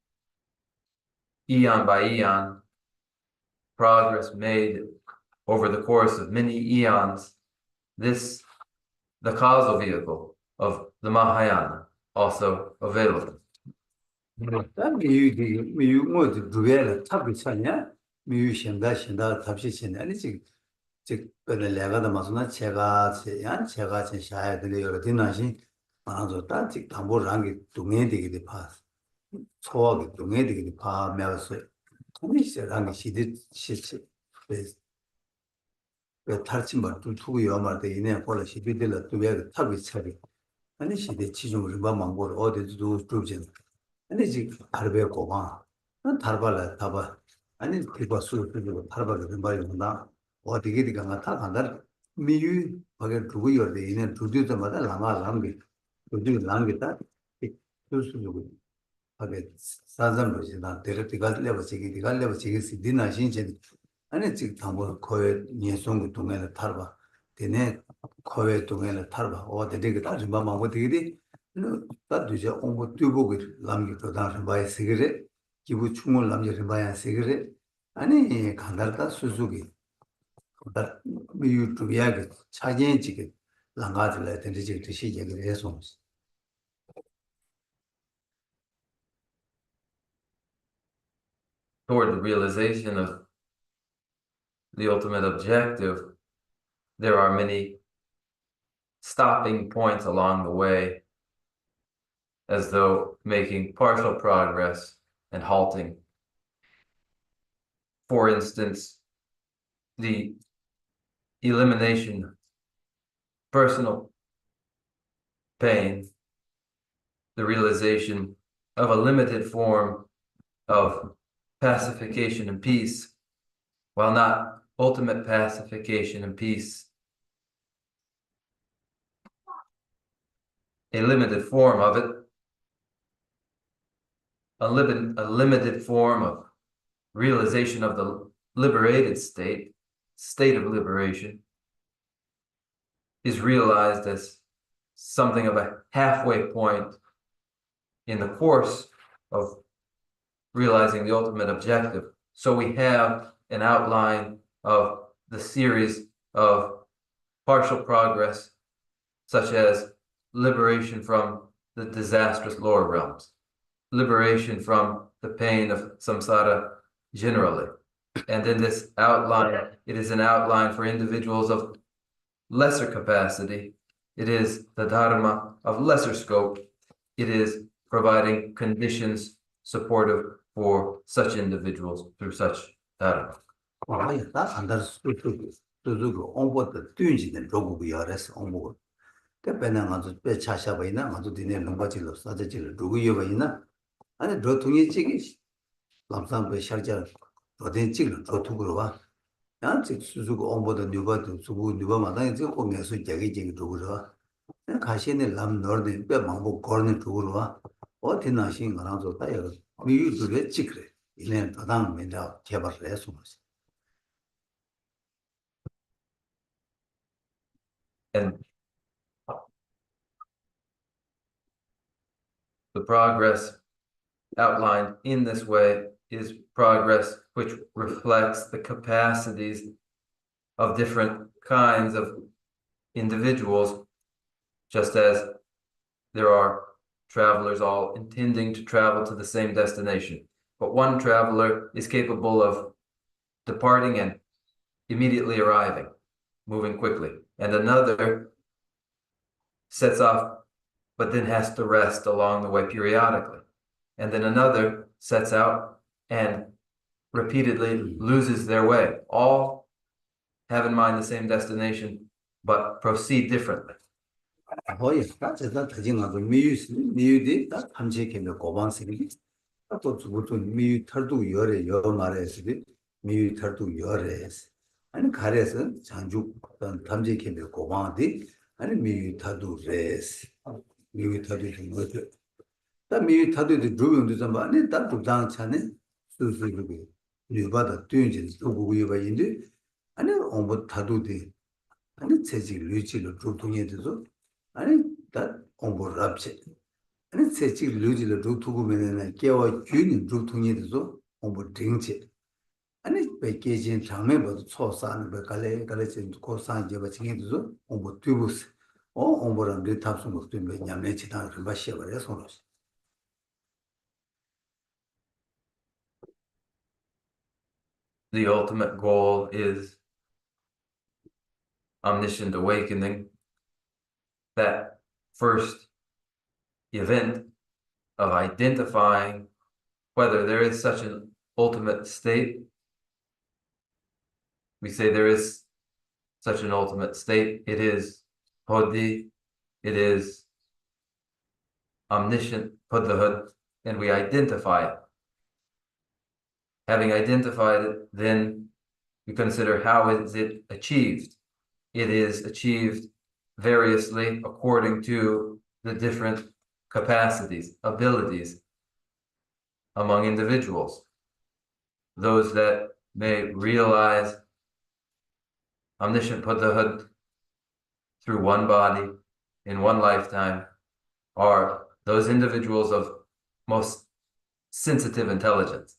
eon by eon, progress made over the course of many eons, this, the causal vehicle of the Mahayana, also available. 미유 뭐도 두개를 탑이 차냐 미유 신다 탑시 신다 아니 즉 내가다 맞으나 제가 샤야 될 여러 디나시 아주 따직 담보랑이 동해 되게 봐 소화기 동해 되게 봐 매서 아니시랑이 시시 그 탈진 말도 두고 요말도 이내 꼴로 시비들 두개 탑이 차리 아니 시대 지중을 망보를 어디도 두진 아니 지금 다르베 고마 다르발라 다바 아니 그거 수르고 다르발을 말이 온다 어디게 디가 다 간다 미유 거기 두고 여대 이내 두디서마다 라마람비 두디 랑기다 수수고 하게 사zam로지나 데르티가 레버지기 디가 레버지기 시디나 신체 아니 지금 담보 거에 예송고 동에는 타르바 되네 거에 동에는 타르바 어디게 다 좀 마음고 되게 따두제 온고 뚜보기 남기도 다른 바에 세그레 기부 충을 남기는 바에 세그레 아니 간다다 수수기 다 유튜브야게 차진지게 랑가들에 된지 뜻이 얘기를 해서 Toward the realization of the ultimate objective, there are many stopping points along the way, as though making partial progress and halting. For instance, the elimination of personal pain, the realization of a limited form of pacification and peace, while not ultimate pacification and peace, a limited form of it, a limited form of realization of the liberated state of liberation, is realized as something of a halfway point in the course of realizing the ultimate objective. So we have an outline of the series of partial progress, such as liberation from the disastrous lower realms, liberation from the pain of samsara generally. And in this outline, it is an outline for individuals of lesser capacity. It is the dharma of lesser scope. It is providing conditions supportive for such individuals through such dharma. 다 안달 수수고 온보다 뛴지는 로고고 열에서 온보고 그때는 아주 배 차샤바이나 아주 디네 농가질로 사제질 누구여 바이나 아니 로통이 찍이 람상배 샤르자 어딘 찍을 로통으로 와 양직 수수고 온보다 뉴바도 수고 뉴바마다 이제 공에서 제기 누구로 가시는 람 너르데 배 망보 거는 누구로 와 어디 나신 거랑 좋다 여 미유들의 찍그래 이내 바당 맨다 개발을 해서 And the progress outlined in this way is progress which reflects the capacities of different kinds of individuals, just as there are travelers all intending to travel to the same destination. But one traveler is capable of departing and immediately arriving, moving quickly. And another sets off, but then has to rest along the way periodically. And then another sets out and repeatedly loses their way. All have in mind the same destination, but proceed differently. 거의 제가 대징하고 미유디 다 탐지케며 고방식이 또 무슨 미유 털도 열에 여 말에서도 미유 털도 열에서 아니 가래서 장주 탐지케며 고방디 아니 미유 털도 레스 미유 털도 뭐죠 다 미유 털도 주변도 좀 아니 다 부당 차네 수수르고 뉴바다 뛰는지 누구 유바인데 아니 온부 털도디 아니 체지 류치로 주동에도 아니 다 온보랍체 아니 세치 류지를 두고면은 깨와 균이 두통이도 온보 딩체 아니 베케진 장매 봐도 초사는 베갈레 갈레진 고산 제바 칭이도 온보 튜브스 온보랑 리탑스 것도 냐매 지단 바시야 버려 손으로 The ultimate goal is omniscient awakening. That first event of identifying whether there is such an ultimate state. We say there is such an ultimate state. It is Bodhi, it is omniscient Buddhahood, and we identify it. Having identified it, then we consider how is it achieved. It is achieved variously according to the different capacities, abilities among individuals. Those that may realize omniscient Buddhahood through one body in one lifetime are those individuals of most sensitive intelligence.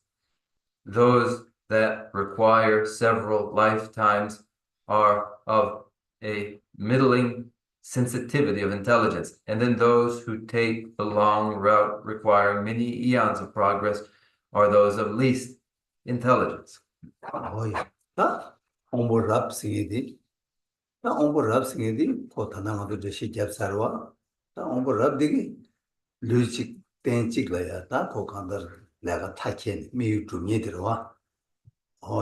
Those that require several lifetimes are of a middling sensitivity of intelligence. And then those who take the long route requiring many eons of progress are those of least intelligence. 온보랍싱이디 나 온보랍싱이디 고타나가도 저시 잡사와 나 온보랍디기 류직 땡직라야 다 고칸더 내가 타켄 미유 중에 들어와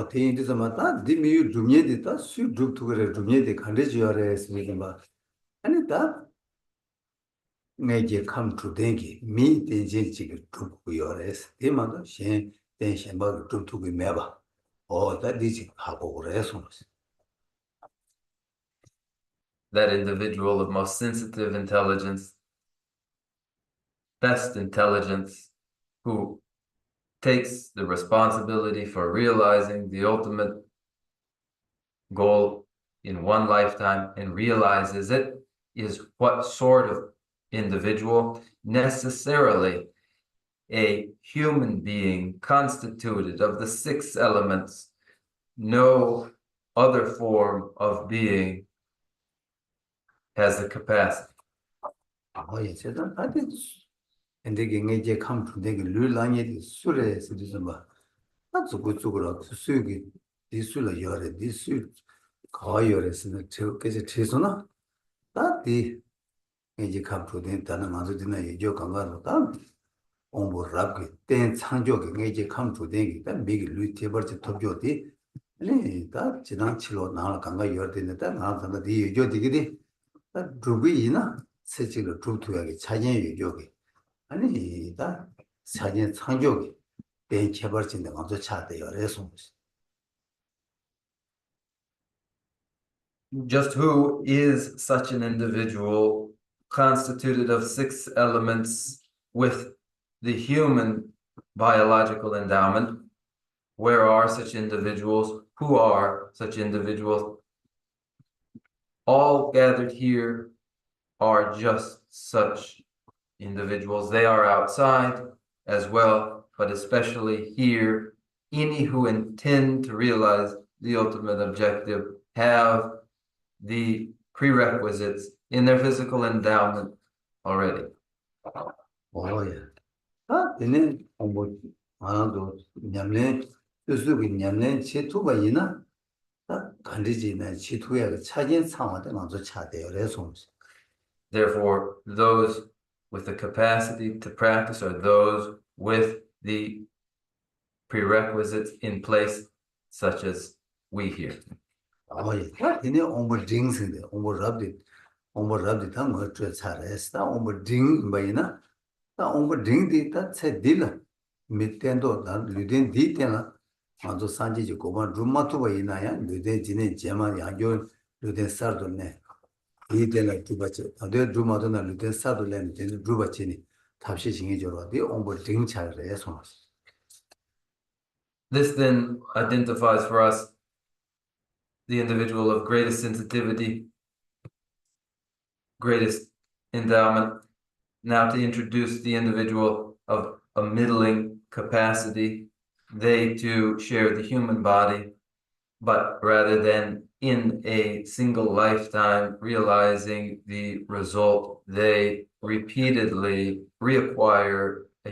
대인들서 맞다 디미유 중에 됐다 수 죽투그래 중에 돼 간대지어래 했으니까 막 아니 다 내게 감투 된게 미 된지지가 죽고 열에서 대만도 신 된신바 죽투고 매봐 다 디지 하고 그래서 That individual of most sensitive intelligence, best intelligence, who takes the responsibility for realizing the ultimate goal in one lifetime and realizes it, is what sort of individual? Necessarily a human being constituted of the 6 elements. No other form of being has the capacity. 제가 다들 근데 이제 감투되게 룰랑이 술에서 좀 봐. 죽으라 수익이 디술을 열에 디술 거열에서는 저께서 최소나 다디 이제 감투된 다는 아주디나 얘기가 간가로 다 공부 랍게 된 창조게 이제 감투되기 때 미기 루티버지 톱조디 아니 다 지난 치료 나를 간가 열되는데 나한테 네 요조 되기디 다 두비이나 세지를 두투하게 차진 요조기 아니 다 차진 창조기 된 개발진데 먼저 차대요 그래서 Just who is such an individual constituted of 6 elements with the human biological endowment? Where are such individuals? Who are such individuals? All gathered here are just such individuals. They are outside as well, but especially here, any who intend to realize the ultimate objective have the prerequisites in their physical endowment already. 오예 아 얘네 공부 아도 냠내 뜻이 냠내 치투가 있나 다 관리지네 치투야 차진 상황에 먼저 차대요 그래서 Therefore, those with the capacity to practice are those with the prerequisites in place, such as we here. 오예 얘네 공부 딩스인데 공부 랍디 당뭐 잘했다 공부 딩 뭐이나 다 공부 딩디 다 세딜 밑에도 난 류된 디테나 아주 산지지 고만 룸마토가 있나야 류된 지네 제마 야교 류된 살도네 이데나 두바체 아데 룸마도나 류된 살도네 되는 루바치니 답시 징이 저러디 공부 딩 잘해서 This then identifies for us the individual of greatest sensitivity, greatest endowment. Now to introduce the individual of a middling capacity, they too share the human body, but rather than in a single lifetime realizing the result, they repeatedly reacquire a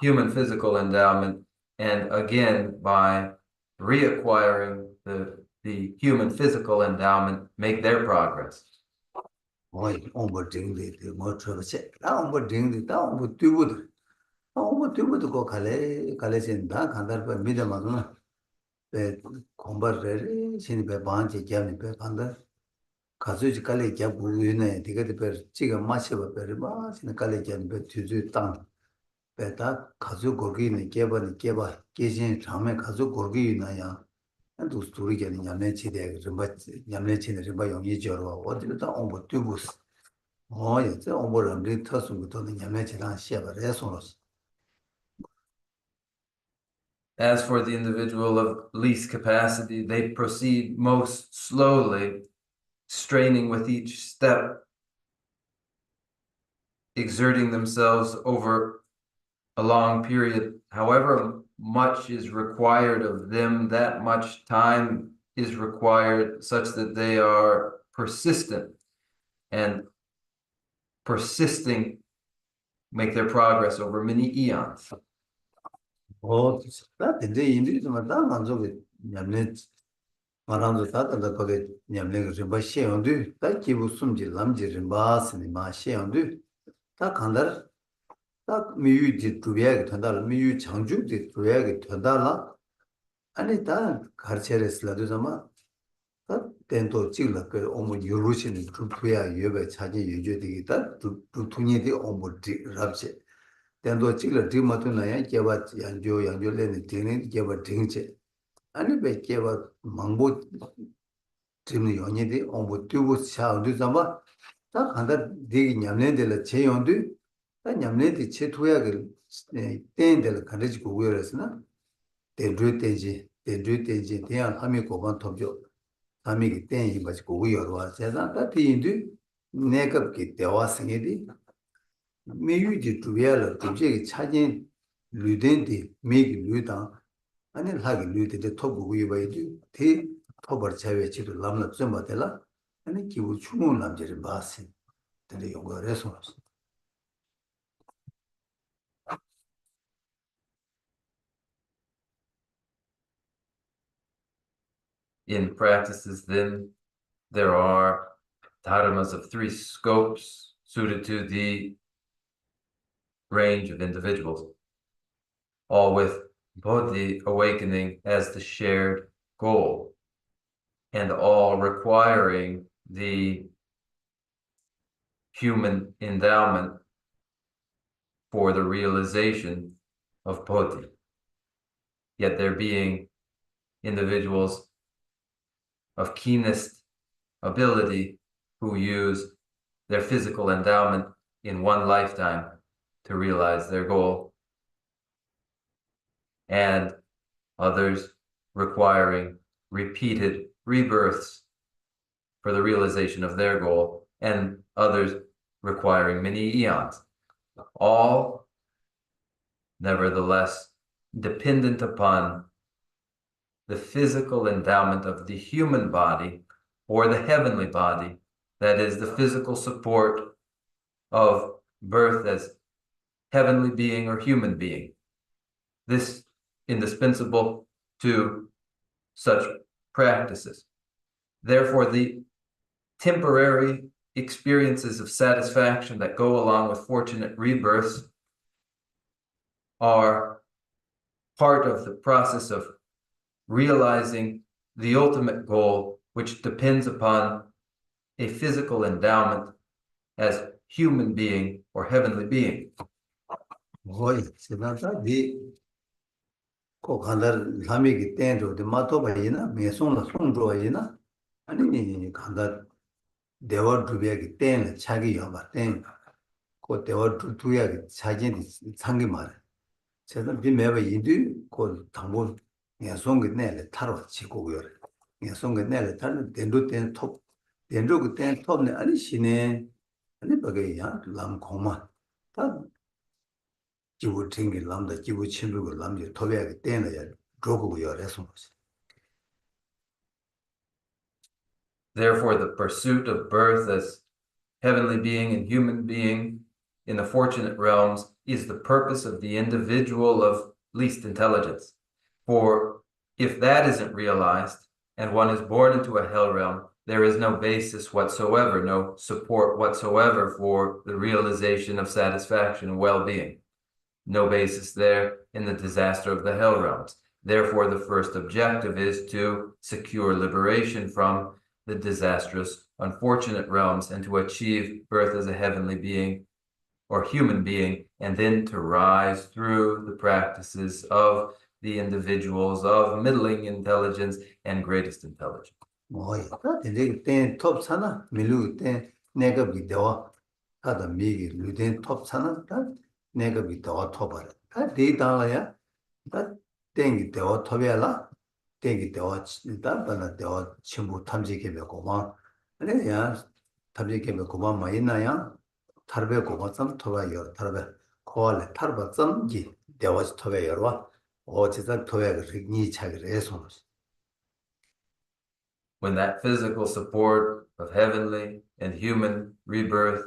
human physical endowment, and again, by reacquiring the human physical endowment, make their progress. 어이 공부 딩디 뭐 저러지 나 공부 딩디 다 공부 뛰고도 거 갈래진다 간다르 미데마도 배 공부를 신이 배 반지 개는 배 간다 가수지 갈래 개 부르네 되게 배 지금 마셔 배를 신이 갈래 개는 배 뒤주 땅 배다 가수 거기는 개봐 계신 장면 가수 거기 있나야 또 스토리 개는 냠내 치대 좀 냠내 치는 좀 용이 저러 어디다 공부 뛰고 예, 저 공부를 우리 특수부터는 냠내 치랑 시험을 해서 As for the individual of least capacity, they proceed most slowly, straining with each step, exerting themselves over a long period. However much is required of them, that much time is required, such that they are persistent, and persisting make their progress over many eons. 다 근데 인디도 다 만족이 냠내 말한도 다다 거기 냠내 좀 봐시온도 다 기부 숨지 남지를 마스니 마시온도 다 간다 다 미유지 두비하게 된다 미유 장주지 두비하게 된다라 아니 다 가르쳐랬을라도 정말 다 된도 찍을 그 어머 요로시는 두부야 예배 자기 유저되기다 두퉁이디 어머 랍세 된도 찍을 뒤마도 나야 개바 양조래는 되는 개바 등체 아니 배 개바 망보 드는 연예대 어머 두부 샤운드 잡아 다 간다 되게 냠내들 제용도 다 냠내들 제토야를 땡들 가르치고 그랬으나 대주대지 대한 함이 고반 톱죠 함이 땡이 가지고 우여와 제가 다 뒤인도 내가 그 대화 생애디 미유지 두야를 두제기 차진 류된디 미기 류다 아니 하기 류데 토부 위바이디 대 토버 차외치도 남나 좀 받을라 아니 기부 충분 남지를 봤어 근데 용거를 해서 In practices, then, there are dharmas of 3 scopes suited to the range of individuals, all with Bodhi awakening as the shared goal, and all requiring the human endowment for the realization of Bodhi. Yet there being individuals of keenest ability who use their physical endowment in one lifetime to realize their goal, and others requiring repeated rebirths for the realization of their goal, and others requiring many eons, all nevertheless dependent upon the physical endowment of the human body or the heavenly body, that is, the physical support of birth as heavenly being or human being. This indispensable to such practices. Therefore, the temporary experiences of satisfaction that go along with fortunate rebirths are part of the process of realizing the ultimate goal, which depends upon a physical endowment as human being or heavenly being. Hoy, sedanta di ko khandar lami ki ten ro de ma to ba yina me song la song ro yina ani khandar dewa drubya ki ten la chagi yo ba ten ko dewa druya ki chagi di changi ma sedan bi me ba yindu ko 당보 me song ki ne le taro chi ko yo me song ki ne le tar dendu ten top dendu ki ten top ne ani shine ani ba ge ya lam khoma ta jibu tingi lamda jibu chimbugu lamji tobyagi tena ya drogugu yore sumos. Therefore, the pursuit of birth as heavenly being and human being in the fortunate realms is the purpose of the individual of least intelligence. For if that isn't realized and one is born into a hell realm, there is no basis whatsoever, no support whatsoever for the realization of satisfaction and well-being. No basis there in the disaster of the hell realms. Therefore, the first objective is to secure liberation from the disastrous, unfortunate realms and to achieve birth as a heavenly being or human being, and then to rise through the practices of the individuals of middling intelligence and greatest intelligence. 뭐야? 근데 때 톱사나 밀루 때 내가 비대와 하다 미기 루된 톱사나 다 내가 비대와 톱을 다 데이터야 다 땡이 대와 톱이라 땡이 대와 다 바나 대와 전부 탐지게 되고 막 그래야 탐지게 되고 막 많이 나야 tarbe goba tsam toba yor, tarbe kowa le tarba tsam ki dewa chi toba yorwa, o chi tsam toba yor ni chagi re sonos. When that physical support of heavenly and human rebirth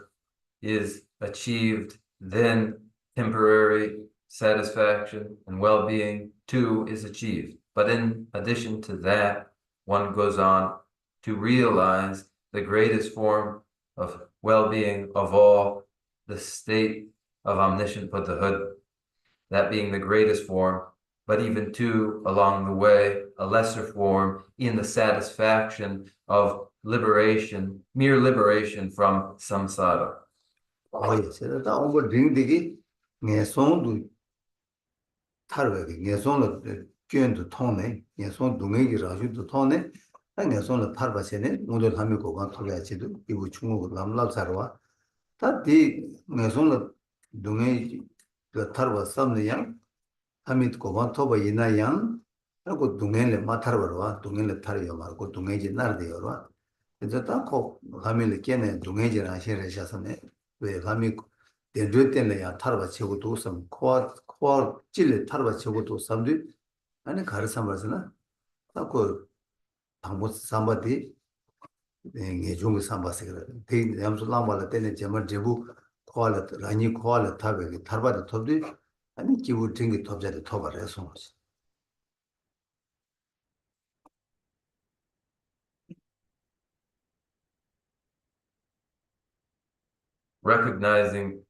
is achieved, then temporary satisfaction and well-being too is achieved. But in addition to that, one goes on to realize the greatest form of well-being of all, the state of omniscient Buddhahood, that being the greatest form, but even too, along the way, a lesser form in the satisfaction of liberation, mere liberation from samsara. 오ye, 세다 다 오버 링디기 내송도 tarbe 내송로 견도 통네, 내송 동행이 라주도 통네, 내송로 tarba 세네, 모두 함이 고가 토야지도 이부 중국 남랍사로와 다디 내송로 동행이 그 tarba 삼네양 함이 고가 토바 이나양 하고 동행을 마타르와 동행을 타르요 말고 동행이 나르데요와 이제 딱고 함을 깨네 동행이라 하시려셔서네 왜 함이 대조 때문에 야 타르바 치고도 섬 코어 찔레 타르바 치고도 섬들 아니 가르사 말잖아 딱고 당보 삼바디 예종의 삼바세 그래 대 염소랑 말할 때는 제만 제부 코알라 라니 코알라 타베 타르바도 톱디 아니 기부 ting이 톱자리 톱아래서 Recognizing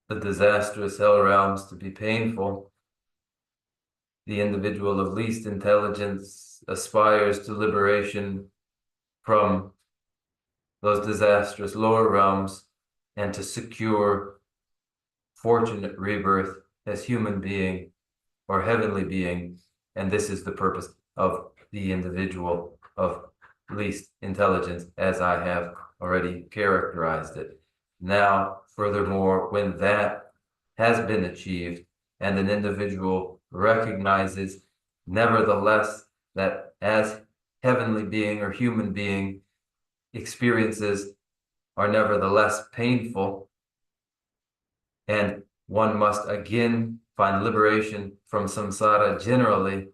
the disastrous hell realms to be painful, the individual of least intelligence aspires to liberation from those disastrous lower realms and to secure fortunate rebirth as human being or heavenly being. And this is the purpose of the individual of least intelligence, as I have already characterized it. Now, furthermore, when that has been achieved and an individual recognizes, nevertheless, that as heavenly being or human being, experiences are nevertheless painful, and one must again find liberation from samsara generally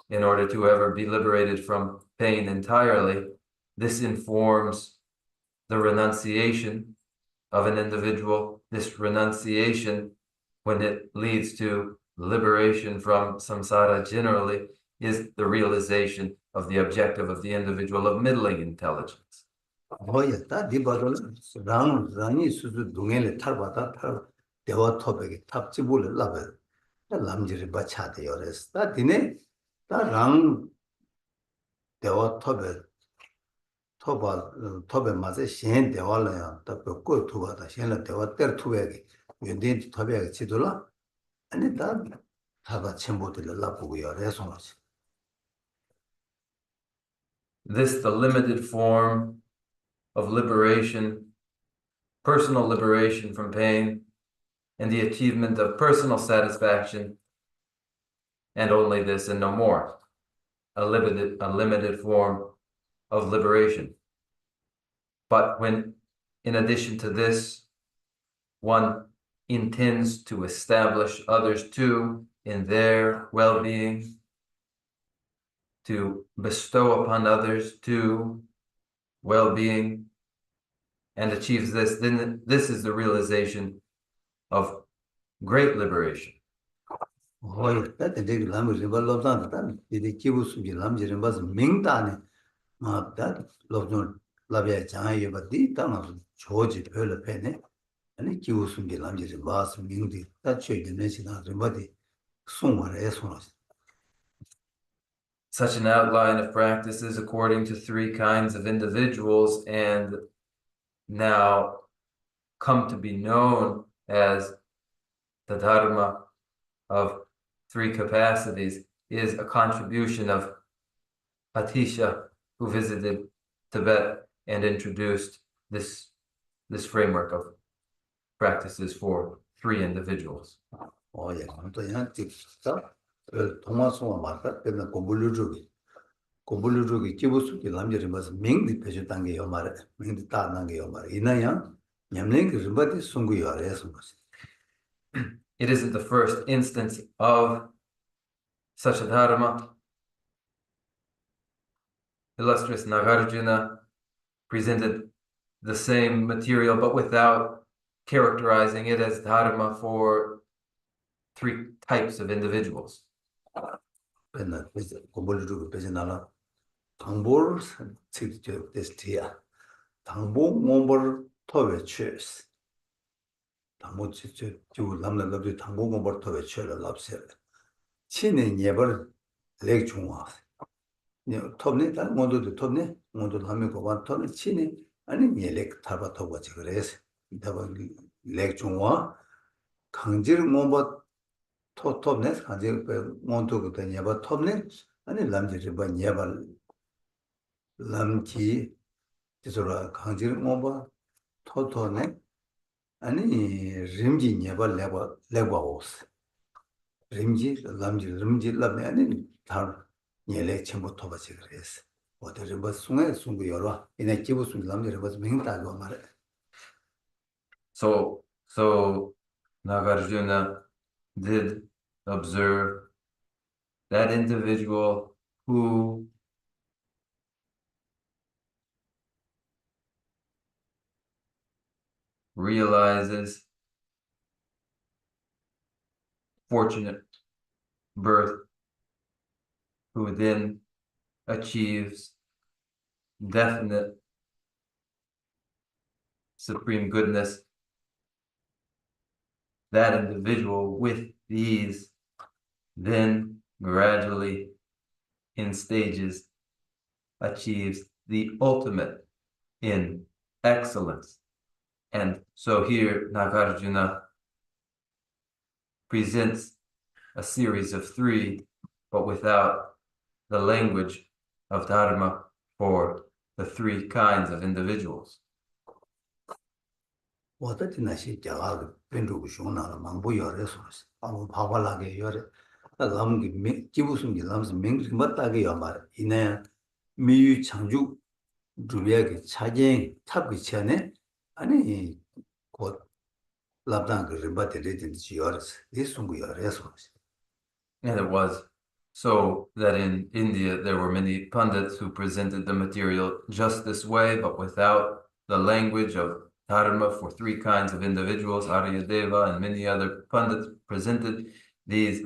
in order to ever be liberated from pain entirely. This informs the renunciation of an individual. This renunciation, when it leads to liberation from samsara generally, is the realization of the objective of the individual of middling intelligence. 뭐야, 다 디바도는 랑이 수수 동행에 탈바다 탈 대화 토백에 탑지불을 라베 람지를 바차대요. 그래서 다 디네 다랑 대화 토베 맞에 신 대화라야 다 벽고 투바다 신의 대화 때 투백이 연대 토백이 지도라 아니 다 다가 첨보들을 라보고요. 그래서 This, the limited form of liberation, personal liberation from pain, and the achievement of personal satisfaction, and only this and no more, a limited form of liberation. But when, in addition to this, one intends to establish others too in their well-being, to bestow upon others too well-being, and achieves this, then this is the realization of great liberation. hoy da de lamri balobdan da de kibusu bi lamjirin baz mingdane ma da lobjon labya jaye badi ta ma joji böyle pene ani kibusu bi lamjirin baz mingdi da chöde ne sina badi sonware sonos. Such an outline of practices according to three kinds of individuals and now come to be known as the Dharma of three capacities is a contribution of Atisha, who visited Tibet and introduced this framework of practices for three individuals. 예, 또 그냥 직접 동화송화 맞다. 그는 공부르주기 기부수기 남자를 봐서 맹디 배주 단계요 말에 맹디 다 단계요 말에 이나야 냠랭 그 좀바디 송구요 알아서 것이. It isn't the first instance of such a dharma. Illustrious Nagarjuna presented the same material, but without characterizing it as dharma for three types of individuals. 그는 공부르주기 배주 나라 당보를 직접 됐지야. 당보 공부를 토베 취스. 당보 직접 주 남나도 당보 공부를 토베 취를 납세. 친의 예벌 렉 중앙. 톱네 다 모두도 톱네 모두도 하면 고반 톱네 치네 아니 예렉 타바 토바지 그래서 다바 렉 중앙 강질 모바 톱네 강질 모두도 되냐바 톱네 아니 람지 바 예발 람지 지소라 강질 모바 토토네 아니 림지 예발 레바오스 림지 람지 람네 아니 다 예래 전부 토바지 그래서 어디를 뭐 숭에 열어 이내 기부 숭 남들을 뭐 맹다고 말해. So Nagarjuna did observe that individual who realizes fortunate birth, who then achieves definite supreme goodness, that individual with these then gradually in stages achieves the ultimate in excellence. And so here Nagarjuna presents a series of three, but without the language of Dharma for the three kinds of individuals. 我的那些家个变种熊那蛮不要的说是，把我爬过来个要的，那咱们个名几乎是你咱们是名什么大概要嘛，因为没有长久主要个插件插个钱呢，安尼我老当个人把这里的需要的是，你送个要的说是。 And it was so that in India there were many pundits who presented the material just this way, but without the language of Dharma for three kinds of individuals. Aryadeva and many other pundits presented these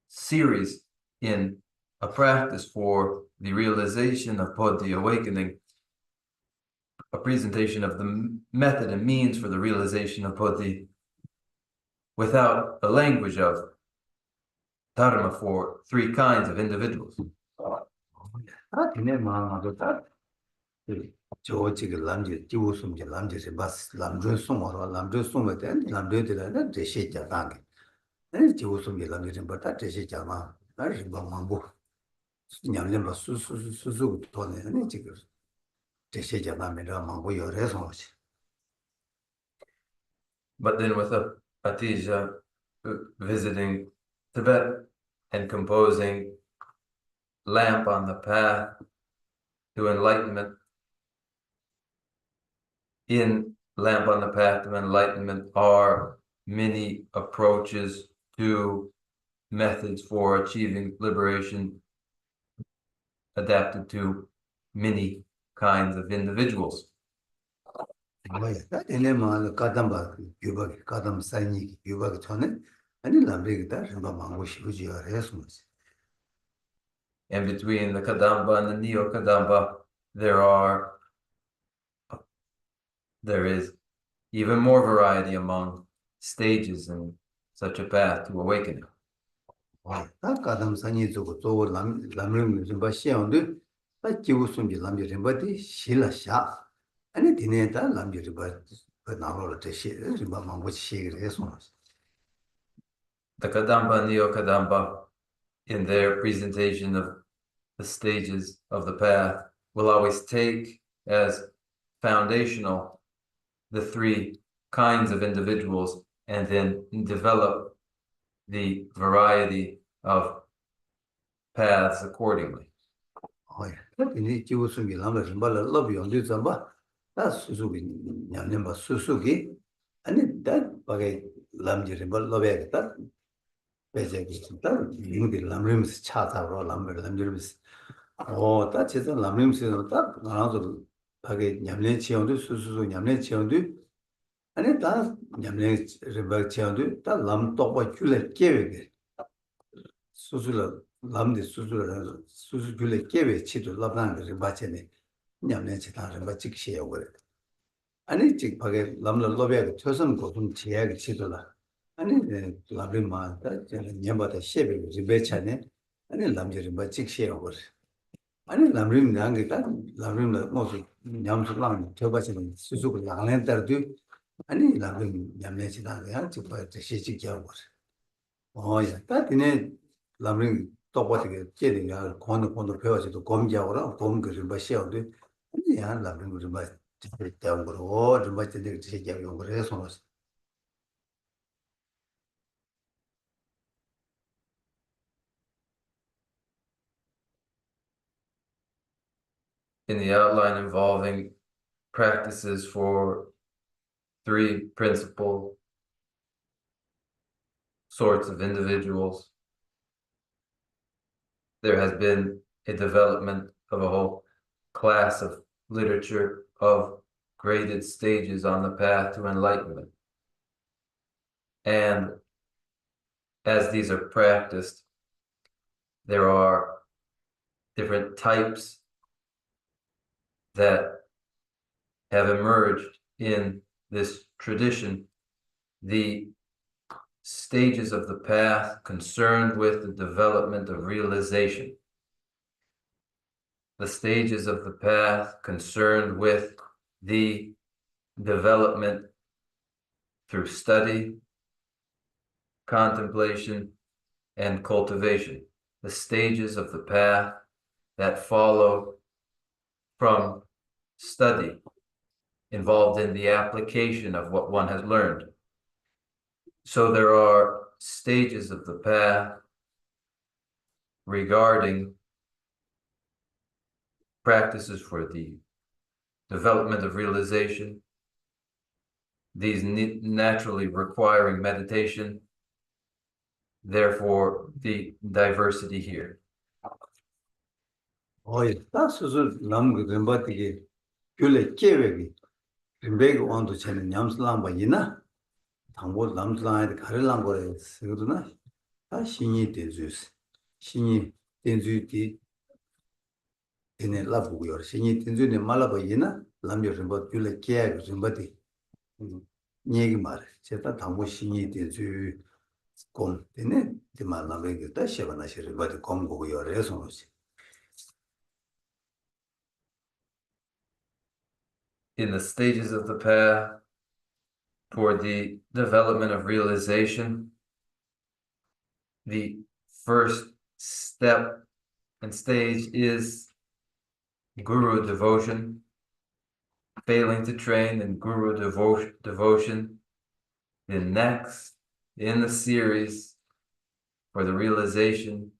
series in a practice for the realization of Bodhi awakening, a presentation of the method and means for the realization of Bodhi without the language of Dharma for three kinds of individuals. 啊，今天嘛，我他就这个男的，就送的男的是把男主送我了，男主送了的，男主的那这些家当的，那就送的男的人把他这些家嘛，那是帮忙不，娘人把叔多的，那这个这些家当没让忙不有人送去。 But then with Atija visiting Tibet and composing Lamp on the Path to Enlightenment, in Lamp on the Path to Enlightenment are many approaches to methods for achieving liberation adapted to many kinds of individuals. 那今天嘛，가담 봐, 유박, 가담 사이니, 유박 전에 아니 남리기다 좀 망고 싶지 않아서. And between the Kadamba and the Neo-Kadamba, there is even more variety among stages in such a path to awakening. 다 가담 사이니 저거 저 남림 좀 봐시온데 다 기우숨지 남지 좀 봐디 실라샤. 아니 디네다 남지 좀 봐. 그 나로를 대시 좀 망고 시기해서. The Kadamba and Neo-Kadamba, in their presentation of the stages of the path, will always take as foundational the three kinds of individuals and then develop the variety of paths accordingly. ini jiwusungi lamla rimbala lobi yongdu zamba da susugi nyamnyamba susugi ani da bagay lamji rimbala lobi aga da bezegi da yungdi lamrimsi chatabro lamrimsi da chizan lamrimsi da nganazo bagay nyamlen chiyongdu sususu nyamlen chiyongdu ani da nyamlen rimbala chiyongdu da lam tokpa gyula kewege 수술을 남들 수술을 수술 줄에 깨베 치도 랍난 그 바체네 냠내 지다는 바 직시해 버려 아니 직 밖에 남을 로베가 초선 고좀 지하게 치도라 아니 랍림만 다 저는 냠바다 셰베 지베차네 아니 남들이 바 직시해 버려 아니 람림 양게다 람림의 모습 냠수랑 저바치는 수술을 나가는 때도 아니 람림 냠내 지다는 양 직바 시직해 버려 야, 딱 이네 람링 똑같게 제대로 권도 배워서도 검지하고라 검그를 마셔도 근데 야 람링 좀 봐. 대한 거로 좀 맞지 되게 제기하고 용 거를 해서 In the outline involving practices for three principal sorts of individuals, there has been a development of a whole class of literature of graded stages on the path to enlightenment. And as these are practiced, there are different types that have emerged in this tradition. The stages of the path concerned with the development of realization. The stages of the path concerned with the development through study, contemplation, and cultivation. The stages of the path that follow from study, involved in the application of what one has learned. So there are stages of the path regarding practices for the development of realization, these naturally requiring meditation, therefore the diversity here. 수술 남그 렘바티게 귤레 계획이 렘베고 온도 전에 냠슬랑 바이나 당보 남슬랑에 가르랑 거래 쓰거든요. 다 신이 된주스. 신이 된주디 되네 라부고요. 신이 된주네 말라바이나 남여 렘바 귤레 계획 렘바티 얘기 말해. 제가 당보 신이 된주 공 되네. 이 말라베게 다시 하나 렘바티 공고고요. 그래서 In the stages of the path toward the development of realization, the first step and stage is guru devotion. Failing to train in guru devotion, the next in the series for the realization,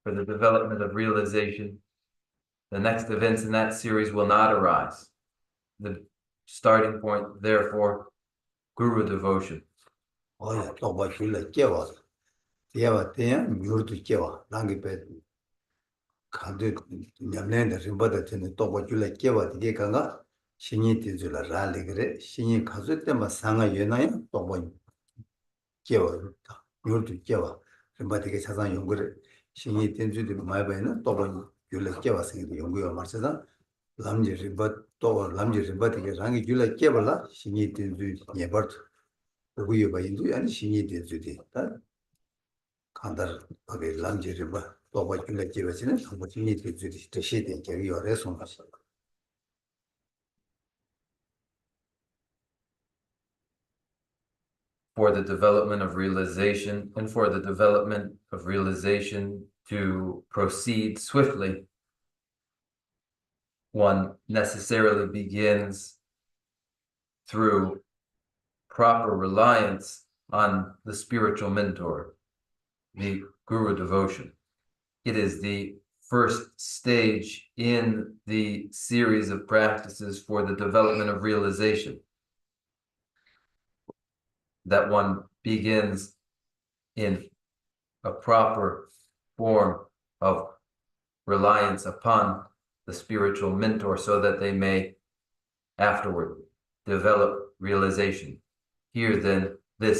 for the development of realization, the next events in that series will not arise. The starting point, therefore, guru devotion. 또 봐줄래 깨워. 깨워 때 뮤르도 깨워. 랑게 배 간데 냠내는 림바다 전에 또 봐줄래 깨워. 이게 간가 신이 되줄라 라리 그래. 신이 가서 때만 상아 예나요? 또 봐. 깨워. 뮤르도 깨워. 림바디게 사상 연구를 신이 된주도 많이 봐는 또 봐줄래 깨워 생기 연구가 말잖아. 람지 림바 또 람지 림바디게 랑게 줄래 깨워라. 신이 된주 예버 우유 바인도 아니 신이 되주디 다 간다 거기 람지르바 또 바길래 지어지는 정보 신이 되주디 대시된 게 요래서 맞아. For the development of realization and for the development of realization to proceed swiftly, one necessarily begins through proper reliance on the spiritual mentor, the guru devotion. It is the first stage in the series of practices for the development of realization that one begins in a proper form of reliance upon the spiritual mentor so that they may afterward develop realization. Here then, the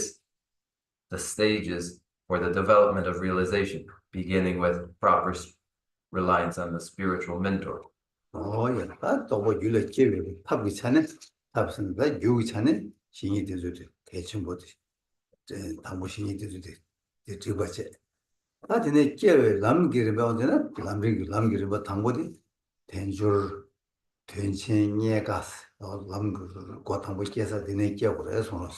stages for the development of realization, beginning with proper reliance on the spiritual mentor. 또 봐줄래 깨워. 팝이 차네. 팝선다 요기 차네. 신이 되주디 대충 보듯이 당부 신이 되주디 저거지. 아드네 깨워 람기를 배우잖아. 람기를 뭐 당보디 된줄 된신예가 람그 고탕보 깨서 되네 깨고 그래서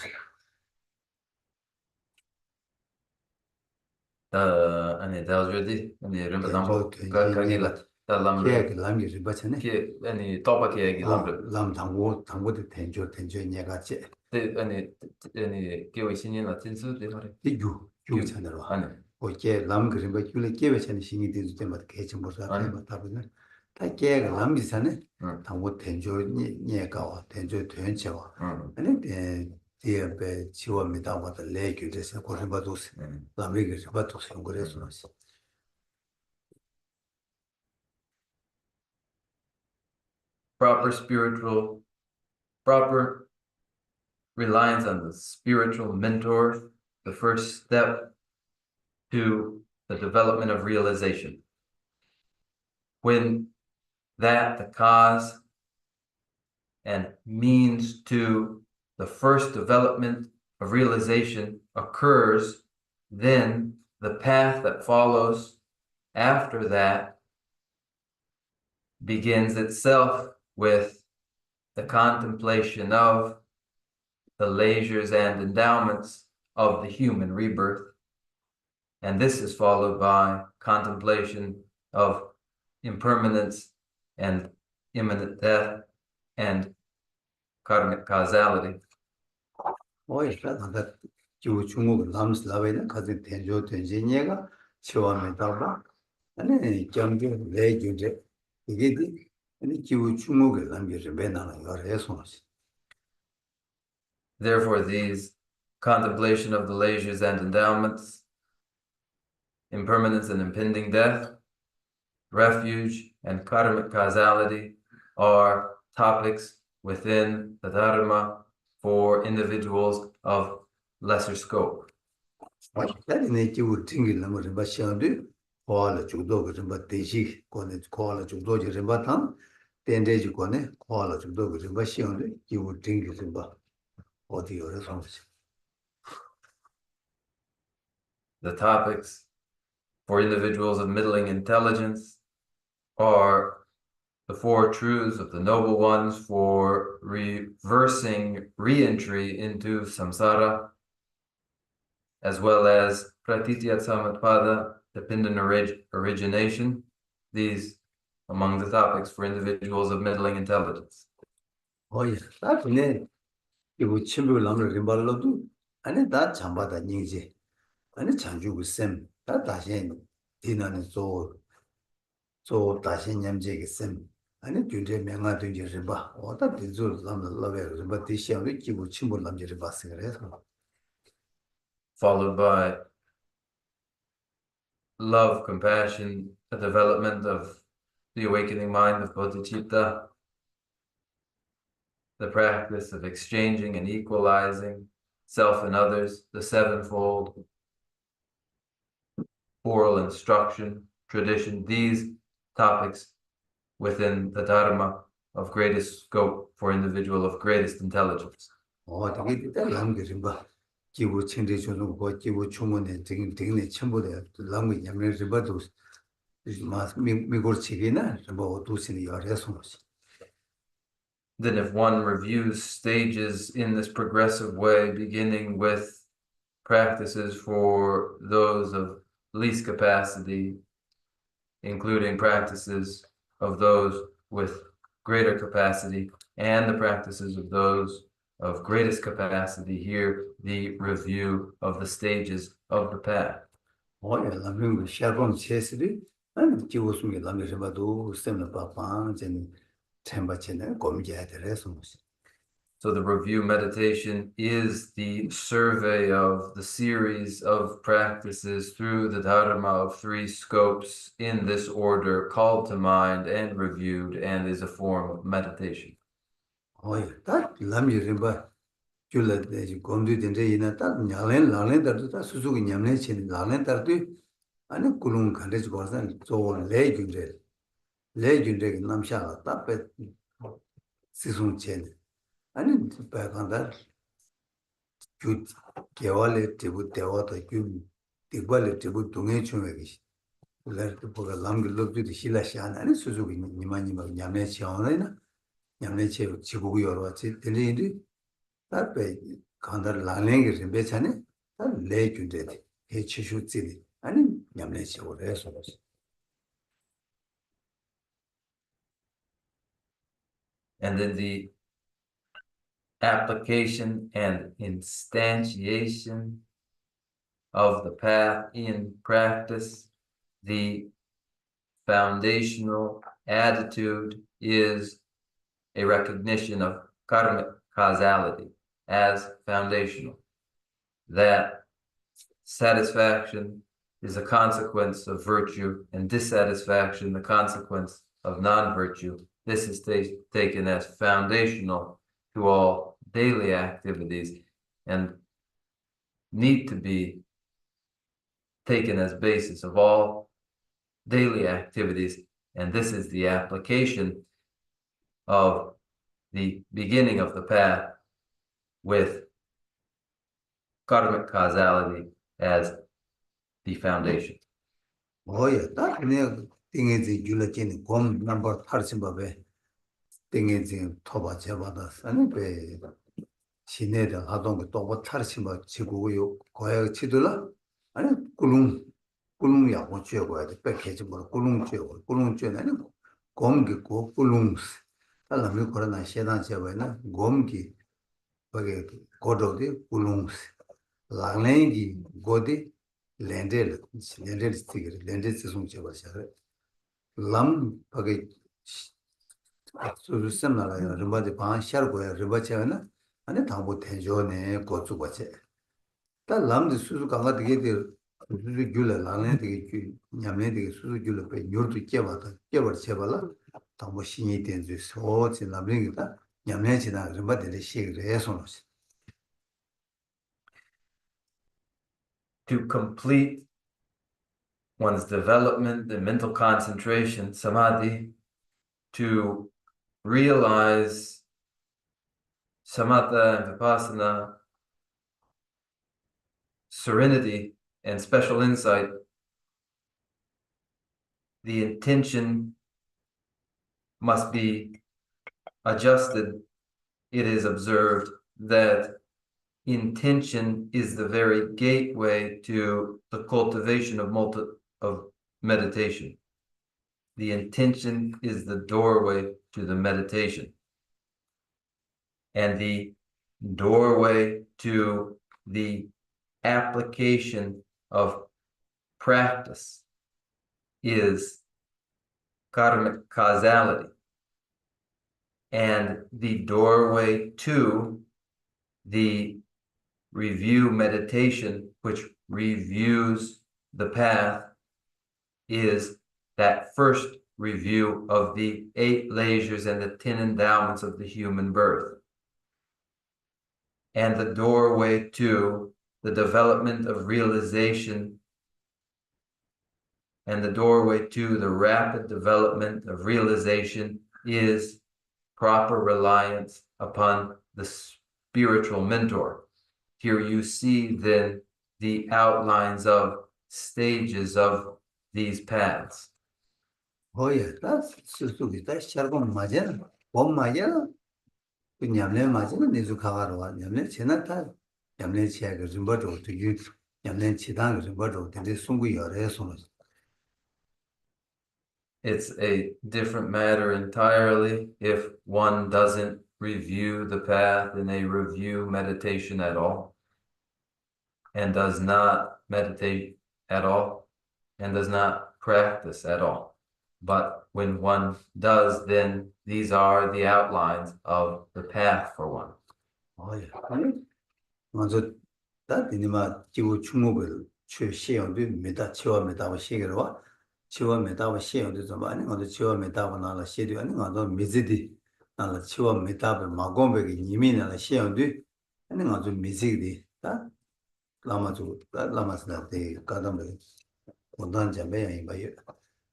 아니 다저디 아니 렘바담보 가기라 달람르 람기 바치네 키 아니 토바키 얘기 람르 람 당보디 된줄 예가지 아니 기회 신이나 진수들 말해 이유 요찬으로 아니 오케이 람 그림 바 귤레 깨베찬 신이 되는 때마다 개침 보자 때마다 답은 다 깨가 람비산에 당고 된줄 예가 된줄 된체와 아니 대에 지원입니다. 와서 레규에서 고르바도 람리게 바도 생고래서 proper reliance on the spiritual mentor, the first step to the development of realization. When that the cause and means to the first development of realization occurs, then the path that follows after that begins itself with the contemplation of the leisures and endowments of the human rebirth. And this is followed by contemplation of impermanence and imminent death and karmic causality. 중국 남스 라베는 가진 대조 된지니가 치와메다바 아니 경계 내주제 이게 아니 기후 중국에 남겨져 매나는 거래서 Therefore, these contemplation of the leisures and endowments, impermanence and impending death, refuge and karmic causality are topics within the Dharma for individuals of lesser scope. 다리네 기후 튕길라면 바시한데 코알라 주도 그좀 대시 거네 코알라 주도 저좀 바탕 덴데지 거네 코알라 주도 그좀 바시한데 기후 튕길좀 봐 어디요래 상식 The topics for individuals of middling intelligence are the four truths of the noble ones for reversing re-entry into samsara, as well as pratitya samutpada, dependent origination. These among the topics for individuals of middling intelligence. 다리네 기후 침불 남을 림발로도 아니 다 잠바다 닝지 아니 장주고 쌤 다시 디나는 저 다시 냠제게 쌤 아니 균제 명화된 지를 봐 어다 디줄 남을 러베 봐 디시하고 기부 침불 남지를 봤어 그래서 Followed by love, compassion, the development of the awakening mind of bodhicitta, the practice of exchanging and equalizing self and others, the sevenfold, oral instruction, tradition, these topics within the Dharma of greatest scope for individual of greatest intelligence. 되게 남겨진 봐 기부 침대 주는 거 기부 주문에 되게 첨부돼 남의 양면을 봐도 미국 측이나 뭐 도시는 여래서 Then if one reviews stages in this progressive way, beginning with practices for those of least capacity, including practices of those with greater capacity, and the practices of those of greatest capacity, here the review of the stages of the path. 람림 샤봉 체스리 아니 기부 숨게 람에서 봐도 쌤을 봐봐 전 템바체는 고민해야 돼서 So the review meditation is the survey of the series of practices through the Dharma of three scopes in this order, called to mind and reviewed, and is a form of meditation. 딱 람이 봐 줄레데 공두된데 이나 딱 냐렌 다르다 수수기 냠네 친 냐렌 다르디 아니 꿀웅 간데지 거선 저 레준데 남샤가 답에 시송 chen 아니 바간다 주 개월에 되고 대화도 주 대발에 되고 동해 중에기 그래도 보가 람글로도 실라시안 아니 수수기 니마니 막 냠네 치오네나 냠네 치 지고고 여러 가지 들리는데 답에 간다 라랭게 림베차네 다 레준데 해치슈찌리 아니 냠네 치오래서 And then the application and instantiation of the path in practice, the foundational attitude is a recognition of karmic causality as foundational. That satisfaction is a consequence of virtue, and dissatisfaction the consequence of non-virtue. This is taken as foundational to all daily activities and need to be taken as basis of all daily activities. And this is the application of the beginning of the path with karmic causality as the foundation. 뭐야, 딱 그냥 띵해지 줄라지는 곰 넘버 80법에 띵해지 토바 제바다 아니 배 시내다 하던 거 또뭐 80법 지구요 고야 치들라 아니 꿀웅이야 뭐 쥐어고야 돼 백해지 뭐 꿀웅 쥐어 아니 곰기 고 꿀웅 달라미 코로나 시단 제바나 곰기 거기 고도디 꿀웅 랑랭기 고디 랜델 스티그 랜델 스송 제바샤 lam pagi susem na la rimba de pa shar go ya rimba che na ane thangbo tenjo ne go chu go che ta lam de susu ka ga de susu gyula la ne de gyu nyam ne de susu gyula pe nyor tu che ba ta che ba che ba la thangbo shin ten ju so che lam ring ta nyam ne che na rimba de she re so no. To complete one's development and mental concentration, samadhi, to realize samatha and vipassana, serenity and special insight, the intention must be adjusted. It is observed that intention is the very gateway to the cultivation of meditation. The intention is the doorway to the meditation. And the doorway to the application of practice is karmic causality. And the doorway to the review meditation, which reviews the path, is that first review of the 8 leisures and the 10 endowments of the human birth. And the doorway to the development of realization and the doorway to the rapid development of realization is proper reliance upon the spiritual mentor. Here you see then the outlines of stages of these paths. Oh yeah, that's susu that shargo maja bom maja 그 냠내 맞으면 내주 가가로 와 냠내 지나타 냠내 치아가 좀 버도 되게 냠내 치당 좀 버도 되게 송구 열에 손을. It's a different matter entirely if one doesn't review the path in a review meditation at all, and does not meditate at all, and does not practice at all. But when one does, then these are the outlines of the path for one. Oh yeah. 먼저 다 이니마 지구 충목을 최 시험도 메다 치와 메다와 시계로와 치와 메다와 시험도 좀 많이 먼저 치와 메다와 나라 시도 아니 먼저 미지디 나라 치와 메다와 마곰베기 이미나라 시험도 아니 먼저 미지디 다 라마주 라마스나데 가담베 원단 잠배야 이바요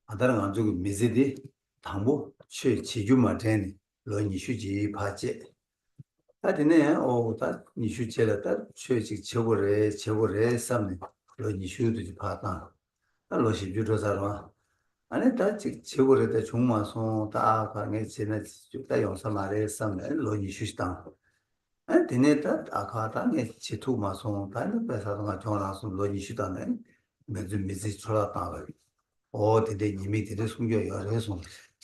아다랑 안주 미지디 당보 최 지주마 되니 러니 휴지 바제 다디네 다 니슈체라 다 최직 저거래 삼네 로 니슈도 파다 달로시 주도사로 아니 다 저거래 종마송 다 강에 지나 다 용사 말에 삼네 로 니슈시다 아니 디네다 아카다네 지투마송 다는 배사도가 정라서 로 니슈다네 매주 미지 출라다 디데 니미 디데 숨겨 열해서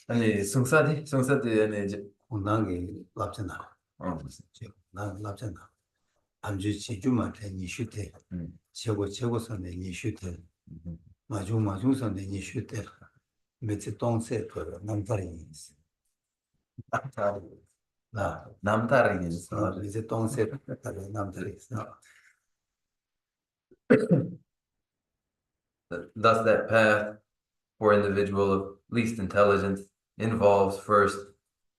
아니 성사디 아니 이제 온당게 랍잖아 나 납잖아. 암주 지주마테 니슈테. 최고선에 니슈테. 마중선에 니슈테. 메치 동세 거를 남다리스. 남다리스. 이제 동세 거를 남다리스. Thus that path for individual of least intelligence involves first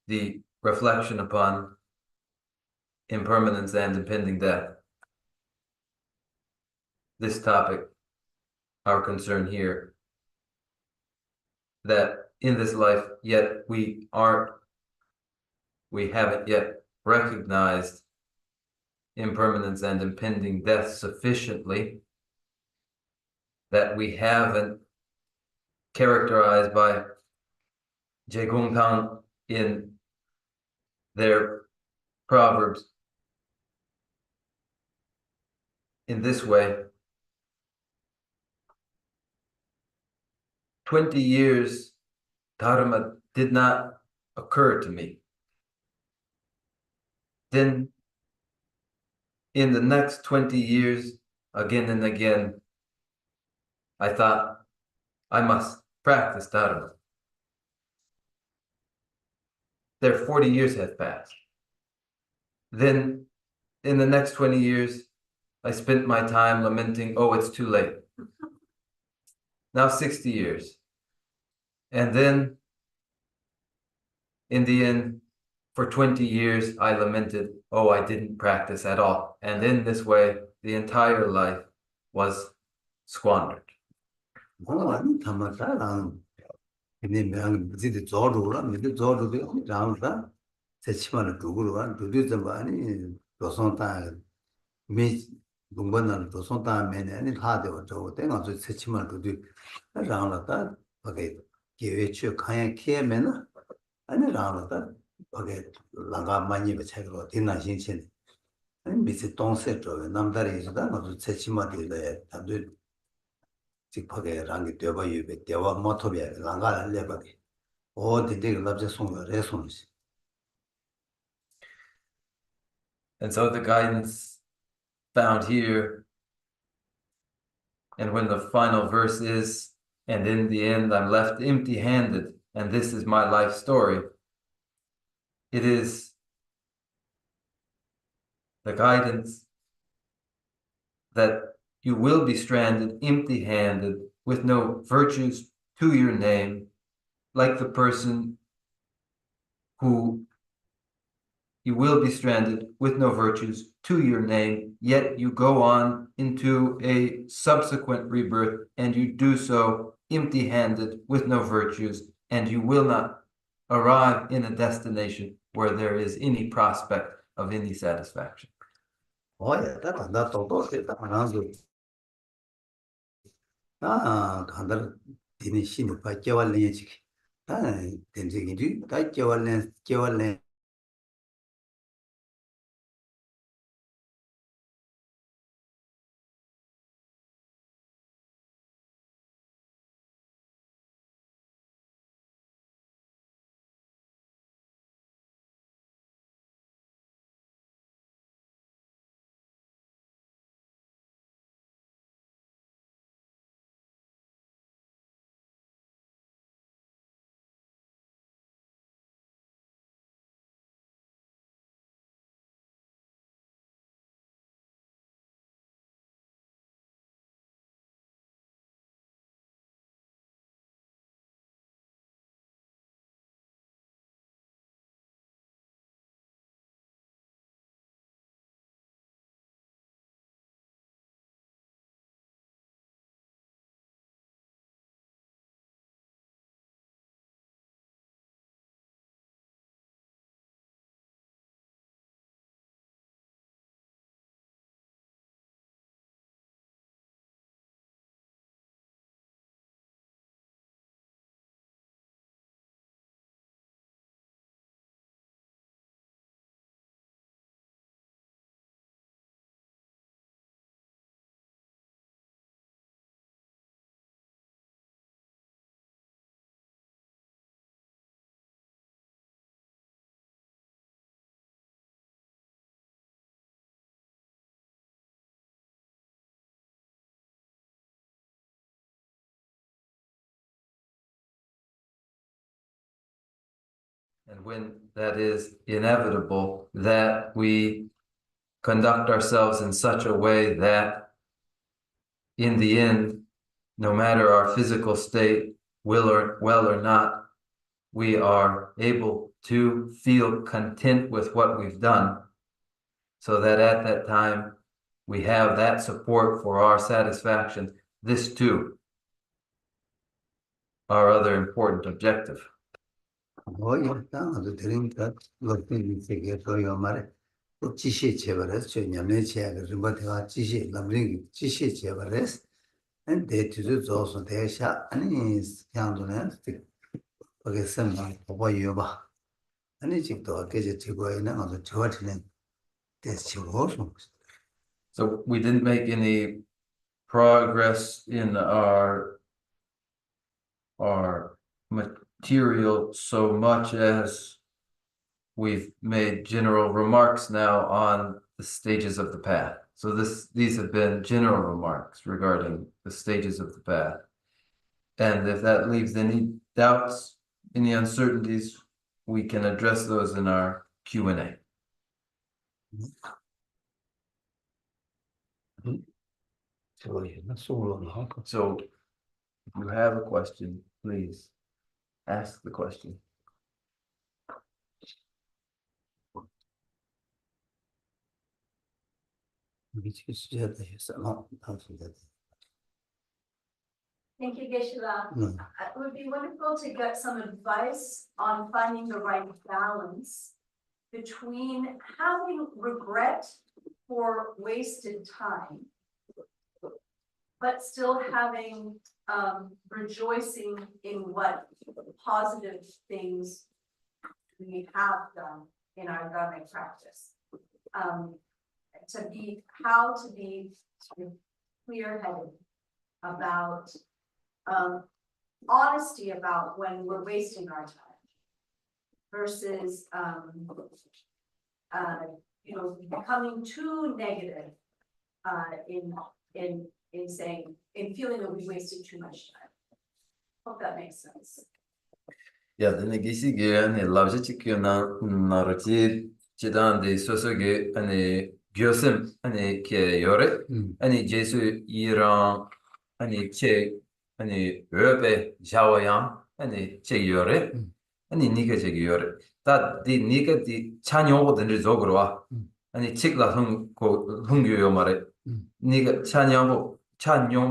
the reflection upon impermanence and impending death. This topic, our concern here, that in this life, yet we haven't yet recognized impermanence and impending death sufficiently that we haven't characterized by Jegungtang in their proverbs in this way. 20 years dharma did not occur to me. Then in the next 20 years, again and again, I thought I must practice dharma. There 40 years had passed. Then in the next 20 years, I spent my time lamenting, oh, it's too late. Now 60 years. And then in the end, for 20 years, I lamented, oh, I didn't practice at all. And in this way, the entire life was squandered. 근데 명 이제 저도라 근데 저도도 라운다 세치만을 두고로가 두두 좀 많이 도선다 미 동반을 도선다 매네 하대고 저 때가 저 세치만 두두 라운다 거기 계획치 가야 키에면 아니 라운다 거기 랑가 많이 배치로 되나 신신 아니 미세 동세 저 남다리 있다 뭐 세치만 되래 다들 직파게 랑이 되어 유배 대화 모토비에 랑가를 내버리 And so the guidance found here, and when the final verse is, and in the end I'm left empty-handed, and this is my life story, it is the guidance that you will be stranded empty-handed with no virtues to your name, like the person who you will be stranded with no virtues to your name, yet you go on into a subsequent rebirth, and you do so empty-handed with no virtues, and you will not arrive in a destination where there is any prospect of any satisfaction. 간다 되는 신이 깨달래지. 된지기지 다 깨달래 And when that is inevitable, that we conduct ourselves in such a way that in the end, no matter our physical state, well or not, we are able to feel content with what we've done, so that at that time we have that support for our satisfaction. This too, our other important objective. 또 지시 제발해서 저 냠내 제가 림바테가 지시 람링 지시 제발해서 내 뒤도 줘서 대샤 아니 양도는 거기 쓰면 보고 이어봐 아니 지금도 계제 제거에는 아주 좋아지는 대시고 So we didn't make any progress in our material so much as we've made general remarks now on the stages of the path. So these have been general remarks regarding the stages of the path. And if that leaves any doubts, any uncertainties, we can address those in our Q&A. So if you have a question, please ask the question. Thank you, Geshe-la. It would be wonderful to get some advice on finding the right balance between having regret for wasted time, but still having rejoicing in what positive things we have done in our dharmic practice. To be sort of clear-headed about honesty about when we're wasting our time versus becoming too negative in saying, in feeling that we wasted too much time. Hope that makes sense. Yeah, the negisi ge ane labja chikyo na rochi chidan de soso ge ane gyosem ane ke yore ane jesu iran ane che ane öbe jawayam ane che yore ane nika che yore ta di nika di chanyo den zogro wa ane chikla hung ko hungyo yo mare nika chanyo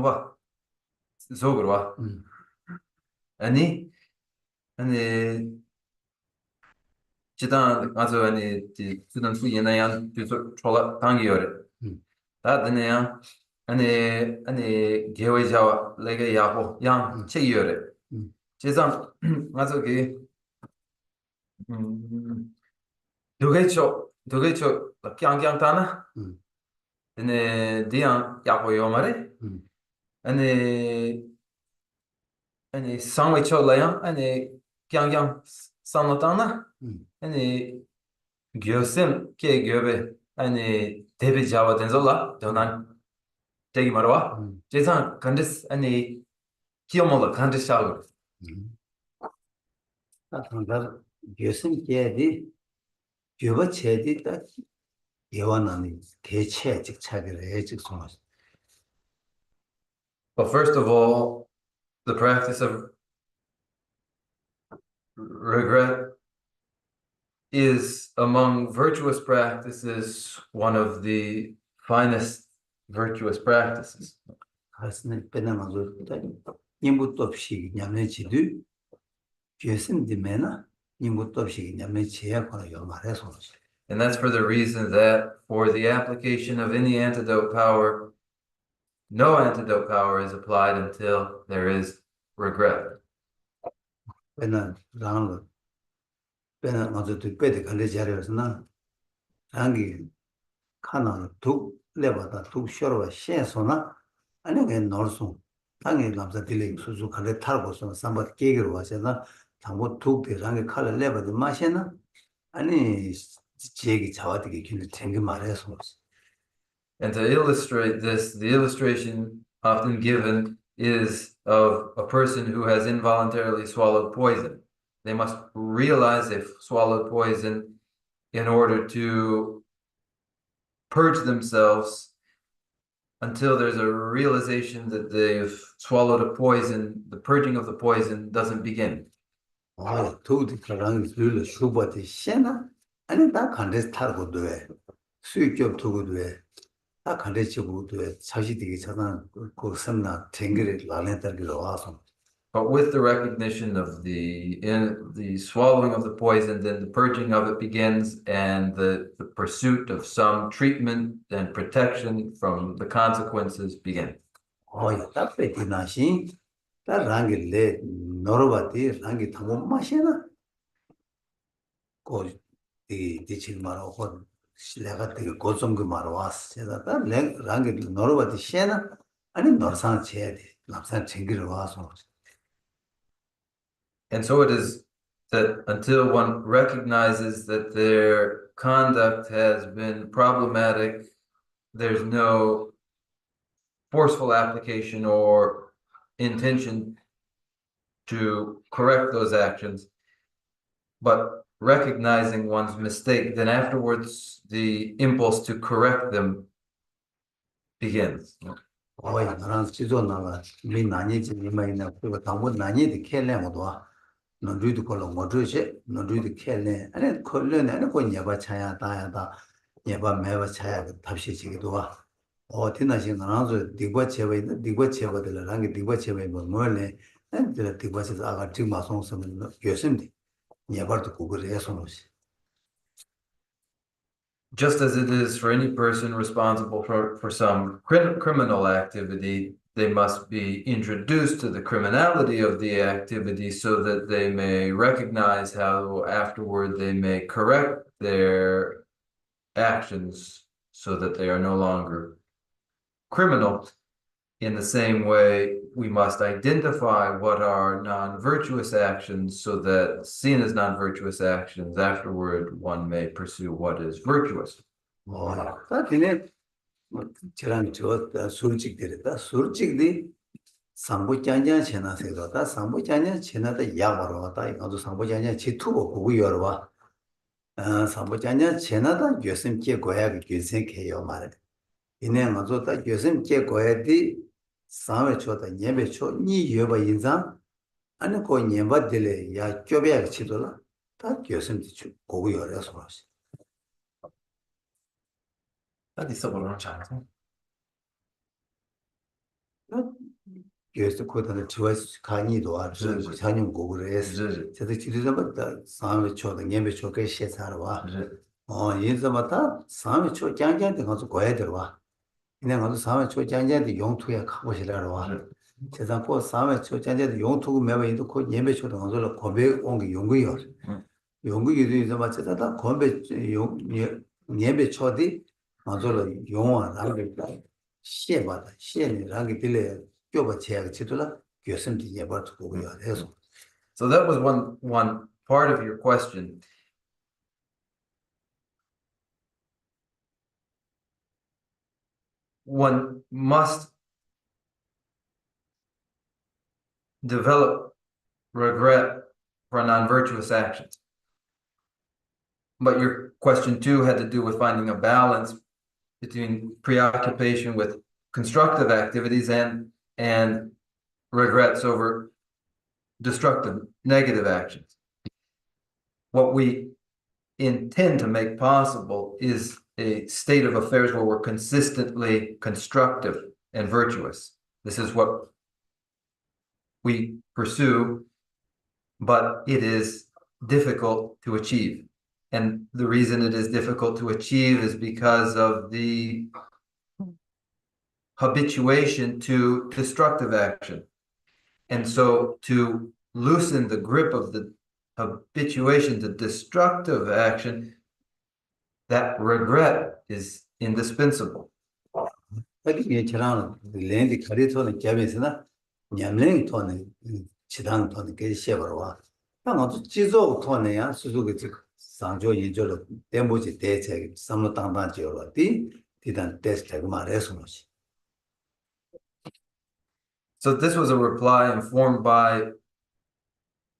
ba zogro wa ane 지단 아주 아니 지단 수연아양 저 초라 당기요래 다드네야 아니 개회자와 레게 야고 양 책이요래 제상 아주 그 도게초 깡깡타나 네 디안 야고요 말에 아니 상외초라야 아니 깡깡 상노타나 아니 gyosem ke gyobe ani debe jawa denzola donan tegi marwa jesan kandis ani kiyomola kandis shagur 다 교수님 계디 교바 체디 딱 예완하니 대체 직차기를 해 직송하 But first of all, the practice of regret is among virtuous practices one of the finest virtuous practices. 가스는 빼나마도 님부터 없이 냠내지도 교수님 되면은 님부터 없이 냠내지야 거는 요 말해서 And that's for the reason that for the application of any antidote power, no antidote power is applied until there is regret. 빼나 라는 거 빼나 맞아 또 빼대 간대 자리에서나 장기 카나 두 레바다 두 쇼로와 시에서나 아니게 넣을수 당에 남자 딜레이 수수 간대 탈고서 삼바 계기로 와서나 당고 두 대장에 칼을 레바도 마셔나 아니 지역이 자와되게 길을 챙겨 말해서 And to illustrate this, the illustration often given is of a person who has involuntarily swallowed poison. They must realize they've swallowed poison in order to purge themselves until there's a realization that they've swallowed a poison. The purging of the poison doesn't begin. 도디 가랑 룰을 슈바티 셴나 아니 다 간데 타고 돼 수익적 두고 돼 다 간데 치고 돼 사실 되게 저는 그 섬나 탱글이 라네다기로 와서 But with the recognition of the swallowing of the poison, then the purging of it begins, and the pursuit of some treatment and protection from the consequences begin. 답답해 디나시 다 랑길레 노르바디 랑기 당고 마시나 고이 디칠 말하고 실내가 되게 고정그 말로 왔어 제가 다 랑기 노르바디 시에나 아니 노르산 쳐야 돼 남산 챙기러 와서 And so it is that until one recognizes that their conduct has been problematic, there's no forceful application or intention to correct those actions, but recognizing one's mistake, then afterwards the impulse to correct them begins. 어이 나랑 지존나가 미 나니지 미마이나 그거 당고 나니디 켈레모도 너주도 걸로 뭐주시 너주도 켈레 아니 콜레네 아니 거 녀바 차야 다야다 녀바 매바 차야 답시지기도 와 어디나시 나랑서 디과 제베 디과 제베들 랑게 디과 제베 뭐 뭐래 근데 디과서 아가 지금 마송서는 요즘디 녀바도 그걸 해서 놓지 Just as it is for any person responsible for some criminal activity, they must be introduced to the criminality of the activity so that they may recognize how afterward they may correct their actions so that they are no longer criminal. In the same way, we must identify what are non-virtuous actions so that, seen as non-virtuous actions, afterward one may pursue what is virtuous. 사실은 저랑 저 술직들이다 술직디 상부장장 지나세도다 상부장장 지나다 야버로 왔다 이거도 상부장장 지투고 보고 열어봐 상부장장 지나다 요즘 계고야 괜찮게요 말해 이내 맞아 다 요즘 계고야디 상회 초다 예배 초 니 여바 인상 아니 고 예바들에 야 껴배야 치도라 다 요즘 보고 열어서 봐시 어디 써보려는 잘하고. 그래서 거기다 지와스 간이도 알죠. 자녀 고를 해서 저도 지도자마다 상회 초다 예배 초게 시사로 와. 인자마다 상회 초 장장한테 가서 거야 들어와. 그냥 가서 상회 초 장장한테 용투에 가고 싶으러 와. 세상 그 상회 초 장장한테 용투고 매번 그 예배 초다 가서 고배 온게 용구요. 용구이도 이제 맞다 고배 용 예배 초디 맞아로 용원 라겠다. 시에마다 시에는 라게 빌래 껴봐 제가 지도라 교수님이 예버도 보고요. 해서 So that was one part of your question. One must develop regret for non-virtuous actions. But your question too had to do with finding a balance between preoccupation with constructive activities and regrets over destructive, negative actions. What we intend to make possible is a state of affairs where we're consistently constructive and virtuous. This is what we pursue, but it is difficult to achieve. And the reason it is difficult to achieve is because of the habituation to destructive action. And so to loosen the grip of the habituation to destructive action, that regret is indispensable. 이게 저랑 랜디 카리토는 개베스나 냠랭이 토는 지당 토는 게 시에버와. 방어도 지속 토네야 수수그 상조 인조로 데모지 대책 삼로 당당지어라디 디단 테스트가 말해서 뭐지. So this was a reply informed by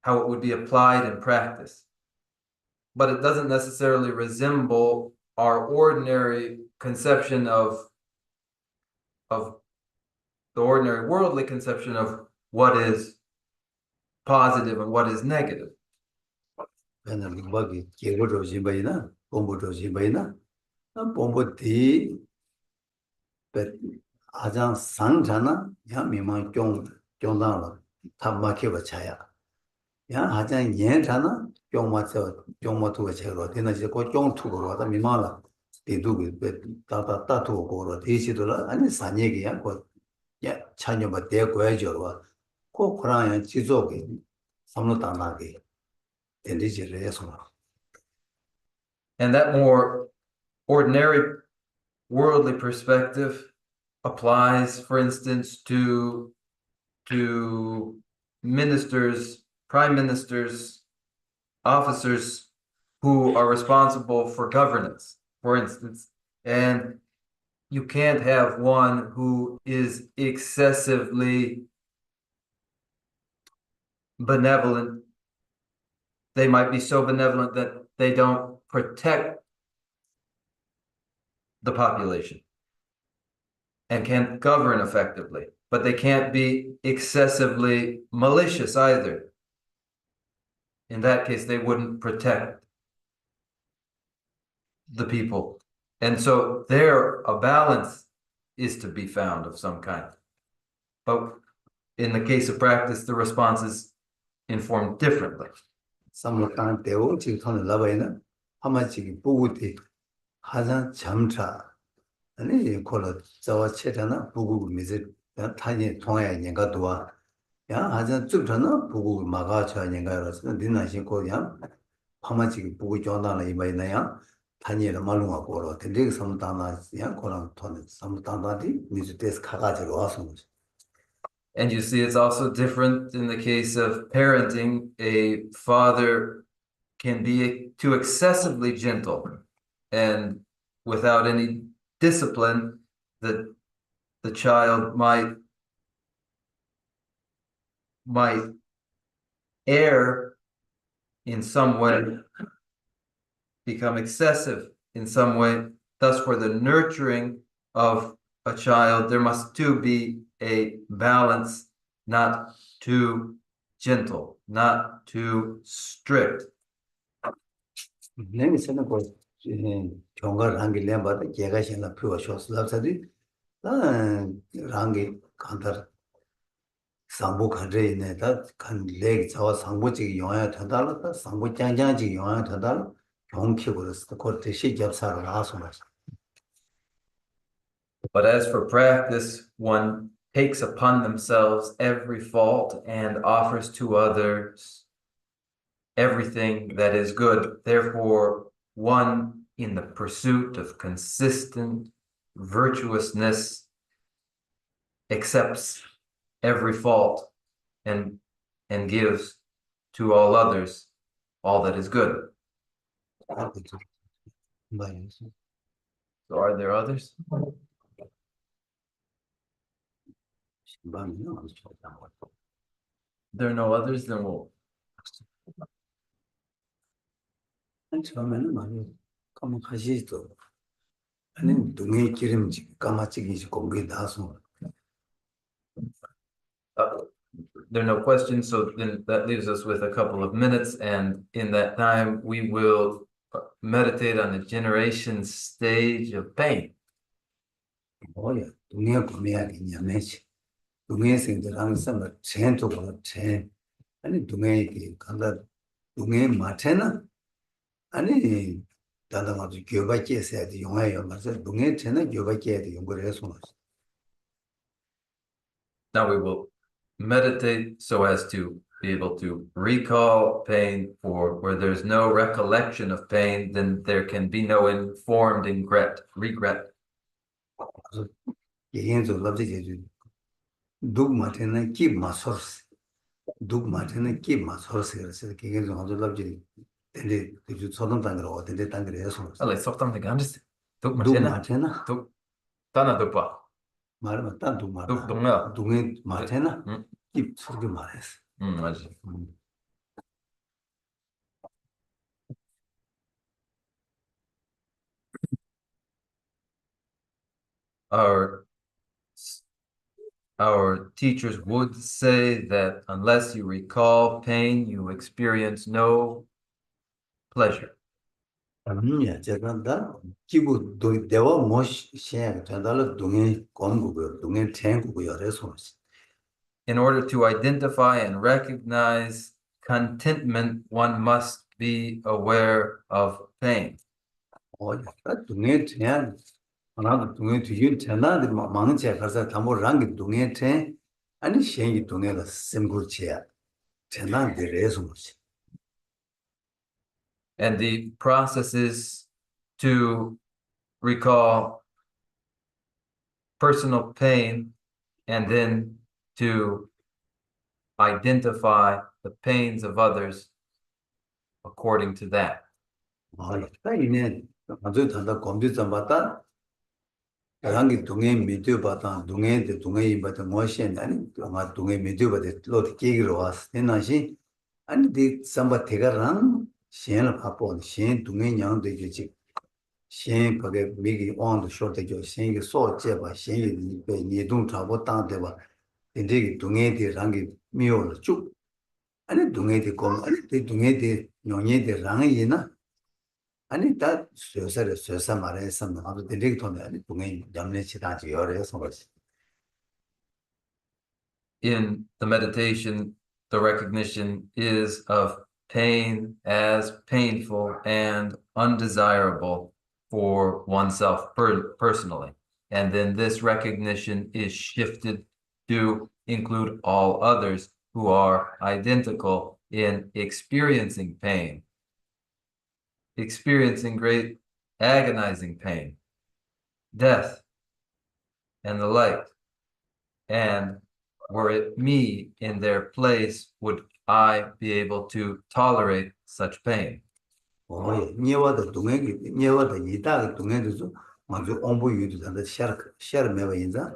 how it would be applied in practice. But it doesn't necessarily resemble our ordinary conception of the ordinary worldly conception of what is positive and what is negative. 왜냐면 뭐기 계획으로 지바이나 공부로 지바이나 공부디 아장 상자나 야 미만 경당로 다 막혀봐 차야. 야, 하장 얘잖아. 용마투가 제가 되나 이제 그 용투고 와다 미마라. 대두고 다다 따투고 거로 대시도라 아니 산얘기야. 그 야, 차녀가 대고야죠. 와. 그 그러나 지속이 삼로 당나게 된지를 해서. And that more ordinary worldly perspective applies, for instance, to ministers, prime ministers, officers who are responsible for governance, for instance. And you can't have one who is excessively benevolent. They might be so benevolent that they don't protect the population and can't govern effectively, but they can't be excessively malicious either. In that case, they wouldn't protect the people. And so there, a balance is to be found of some kind. But in the case of practice, the response is informed differently. 삼로당 대우 지금 손을 나봐야는 하마치기 부구티 하장 잠차 아니 콜로 저와 체잖아 부구 미즈 타니 통해 년가 도와 야 하장 쭉잖아 부구 막아쳐 년가로서 니나신 거야 하마치기 부구 jon다나 이마이나야 타니를 말롱아 거로 근데 삼당나 야 거랑 돈 삼당나디 미즈 데스 가가지고 와서 And you see, it's also different in the case of parenting. A father can be too excessively gentle, and without any discipline, the child might err in some way, become excessive in some way. Thus, for the nurturing of a child, there must too be a balance, not too gentle, not too strict. 내가 생각 뭐 경과를 한게 내가 걔가 생각 표가 쇼스랍사디 랑게 간다 상부 간제네 다간 레기 자와 상부지 영향 된다라 상부 장장지 영향 된다라 경키고서 그때 시접사를 나서서 But as for practice, one takes upon themselves every fault and offers to others everything that is good. Therefore, one in the pursuit of consistent virtuousness accepts every fault and gives to all others all that is good. So are there others? There are no others, then we'll 처음에는 많이 까먹하시죠. 아니 동해 기름지 까마치기 공기 나서 there are no questions, so then that leaves us with a couple of minutes, and in that time we will meditate on the generation stage of pain. 뭐야 동해 구매하기 냐매지 동해 생들하는 사람 전투가 전 아니 동해 간다 동해 마테나 아니 단단하게 교바께 해야 돼 용해요 맞아 동해 전에 교바께 해야 돼 연구를 해서 Now we will meditate so as to be able to recall pain, for where there's no recollection of pain, then there can be no informed regret. 예행도 납득해 dogmaten ki masors dogmaten ki masors 그래서 그게 좀 아주 납득이 근데 그 소동 단계로 근데 단계로 해서 Allez, sortons de grandes. dogmaten Tana de pas. 말은 딴 dog마다 동네. 동에 마테나 이 소리 말했어 맞아. Our teachers would say that unless you recall pain, you experience no pleasure. 아니야 제가 다 기부 대화 뭐 시행 전달을 동해 공부고 동해 태국고 열에서 in order to identify and recognize contentment, one must be aware of pain. 동해 태양 하나도 동해 뒤에 태나들 많은 제 가서 담보 랑기 동해 태 아니 시행이 동해가 셈고치야 태나들에서 뭐지 And the process is to recall personal pain and then to identify the pains of others according to that. 이네 아주 단다 컴퓨터 봤다 랑기 동해 미디어 봤다 동해데 동해이 봤다 뭐시엔 아니 아마 동해 미디어 봤다 로트 계기로 왔어 내나시 아니 디 삼바 대가랑 시행을 바꿔 시행 동해 양도 이제 시행 거기 미기 온도 쇼트죠 시행이 소제바 시행이 이동 잡고 땅대바 인데기 동해데 랑기 미오를 쭉 아니 동해데 kom 아니 동해데 용예데 랑이나 아니 다 소사 말해서 나도 되게 돈에 아니 동해 염내 지다지 열어서 그렇지 In the meditation, the recognition is of pain as painful and undesirable for oneself personally. And then this recognition is shifted to include all others who are identical in experiencing pain, experiencing great agonizing pain, death, and the like. And were it me in their place, would I be able to tolerate such pain? 니와도 동해기 니와도 이다가 동해도 먼저 공부 유도한다 샤르 매바 인자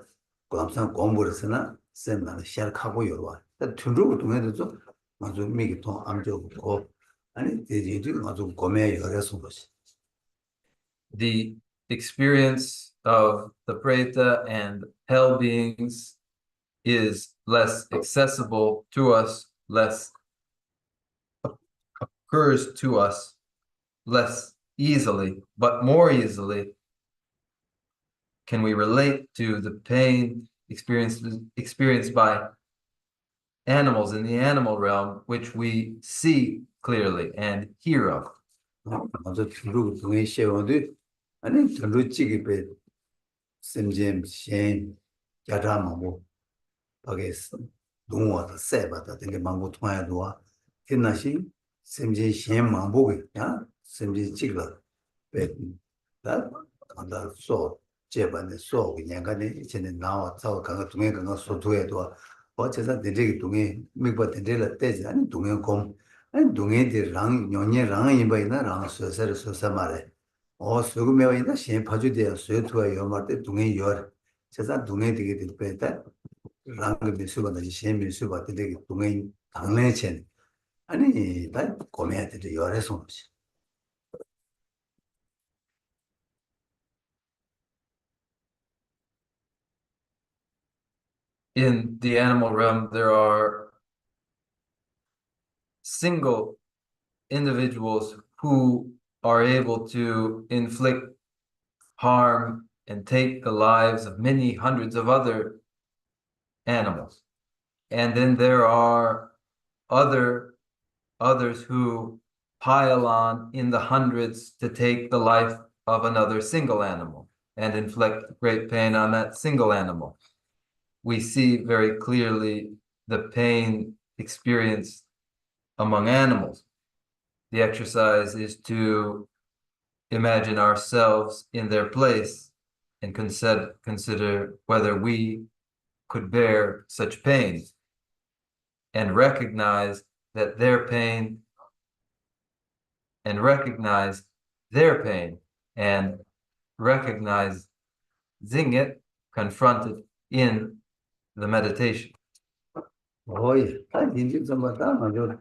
그람상 공부를 쓰나 쌤나 샤르하고 요와 튜르고 동해도 먼저 미기 통 암적고 아니 대지도 먼저 고매 열어서 보시 The experience of the preta and hell beings is less accessible to us, less occurs to us less easily, but more easily can we relate to the pain experienced by animals in the animal realm, which we see clearly and hear of. 먼저 튜르고 동해 쉐어도 아니 튜르치기 배 쌤잼 셴 야라마고 거기 동화도 세바다 되게 망고 통화도와 옛날시 쌤제 셴 망보게 야 쌤제 찍어 배다 간다 소 제반에 소 그냥 간에 이제는 나와 저 강가 동해 강가 소도에도 어째서 되게 동해 미버 되를 때지 아니 동해 곰 아니 동해들 랑 연예 랑이 이바이나 랑 소서를 소서 말해 소금에 있나 셴 파주되어 소토가 요마때 동해 열 제가 동해 되게 될 때다 랑그 미수바다 셴 미수바 되게 동해 당내체 아니 다 고매한테 열해서 없이 In the animal realm, there are single individuals who are able to inflict harm and take the lives of many hundreds of other animals. And then there are others who pile on in the hundreds to take the life of another single animal and inflict great pain on that single animal. We see very clearly the pain experienced among animals. The exercise is to imagine ourselves in their place and consider whether we could bear such pain and recognize that their pain and recognize their pain and recognizing it confronted in the meditation. 다 인지 좀 받아 맞아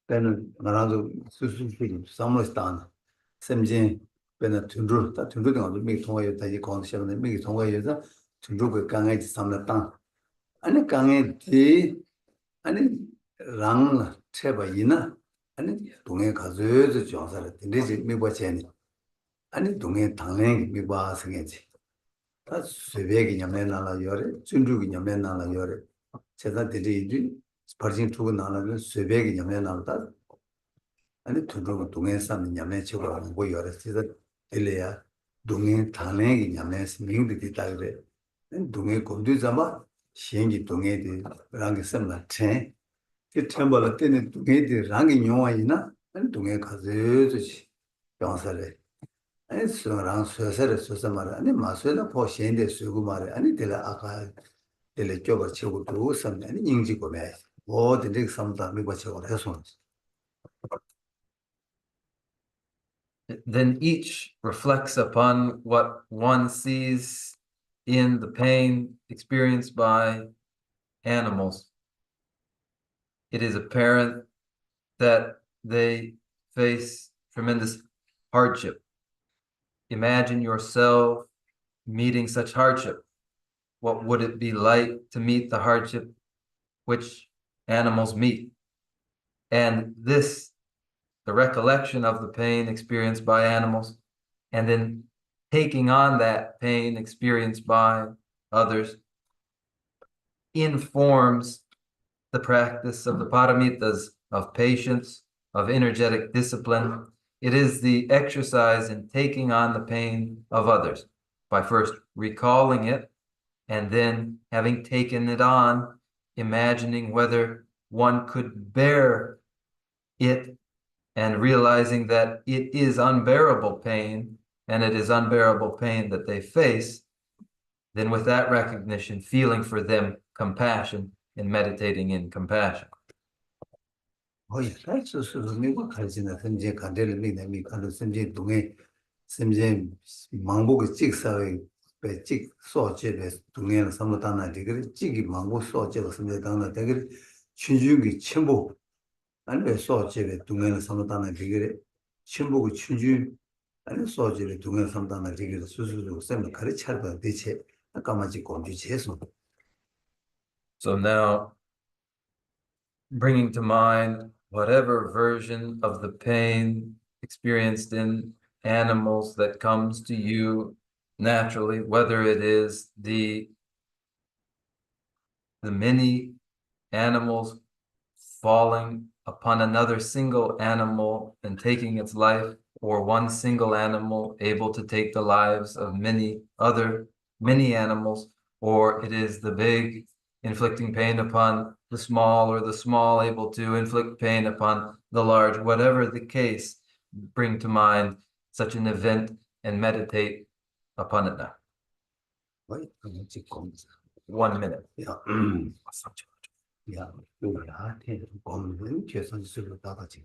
배는 나라도 수수수리 사무스탄 샘진 배는 tunru 다 tunru 등 아주 미 통화에 다시 건설하는데 미 통화에서 tunru 강에 삼았다 아니 강에 뒤 아니 랑 채바이나 아니 동해 가서도 정사를 근데 미과 전에 아니 동해 당랭 미과 생애지 다 수백이 냠내 나라 열에 춘주기 냠내 나라 열에 제가 들이 버진 두고 나는 쇠백이 냐면 나온다. 아니 두고 동에서 냐면 저거 뭐 여러 진짜 들려야 동에 단행이 냐면 민들이 다 그래. 동에 공도 잡아 시행이 동에들 랑게 섬나 체. 그 템벌 때는 동에들 랑게 용화이나 아니 동에 가서지 병사래. 아니 수랑 수사를 수사 말아 아니 마수에다 포시엔데 수고 말아 아니 들 아까 들 쪽을 치고 또 섬 아니 인지고 매 모든 데 섬다 미고 치고 해서 Then each reflects upon what one sees in the pain experienced by animals. It is apparent that they face tremendous hardship. Imagine yourself meeting such hardship. What would it be like to meet the hardship which animals meet? And this, the recollection of the pain experienced by animals, and then taking on that pain experienced by others, informs the practice of the paramitas, of patience, of energetic discipline. It is the exercise in taking on the pain of others by first recalling it and then having taken it on, imagining whether one could bear it and realizing that it is unbearable pain and it is unbearable pain that they face, then with that recognition, feeling for them compassion and meditating in compassion. 거의 살수스로 미국 가지나 현재 간대를 믿는 가는 현재 동에 현재 망복의 직사의 배직 소제의 동에는 삼다나 되게 직이 망복 소제의 선대당나 되게 춘중기 첨부 아니 소제의 동에는 삼다나 되게 첨부의 춘중 아니 소제의 동에는 삼다나 되게 수수로 쌤을 가르쳐봐 대체 아까마지 공주체서 So now, bringing to mind whatever version of the pain experienced in animals that comes to you naturally, whether it is the many animals falling upon another single animal and taking its life, or one single animal able to take the lives of many animals, or it is the big inflicting pain upon the small, or the small able to inflict pain upon the large. Whatever the case, bring to mind such an event and meditate upon it now. 거의 아무지 공주 1 minute. 야 야, 요라한테 검은 계산식으로 나가지.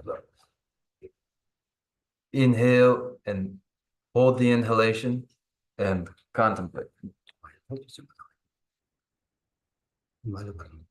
Inhale and hold the inhalation and contemplate. 맞아, 맞아.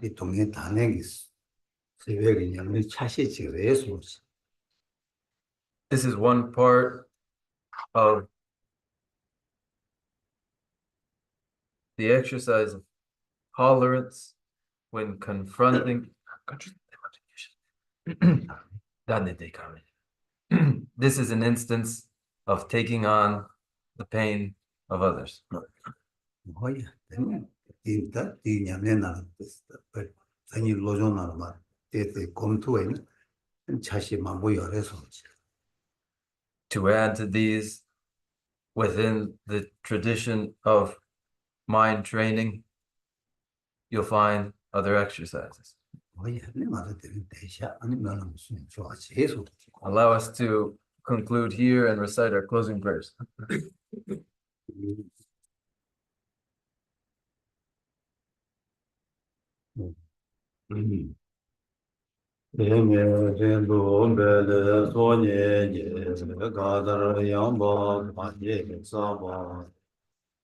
이 동네 단행이 새벽에 양면 차시지 왜 소지? This is one part of the exercise of tolerance when confronting. This is an instance of taking on the pain of others. 뭐야? 인다 이 양면 나는 됐어. 아니 로존나는 말. 대대 검토에 차시만 뭐 열어서 To add to these, within the tradition of mind training, you'll find other exercises. 뭐야? 내 말을 들은 대샤 아니면 무슨 좋아지 해서 Allow us to conclude here and recite our closing prayers.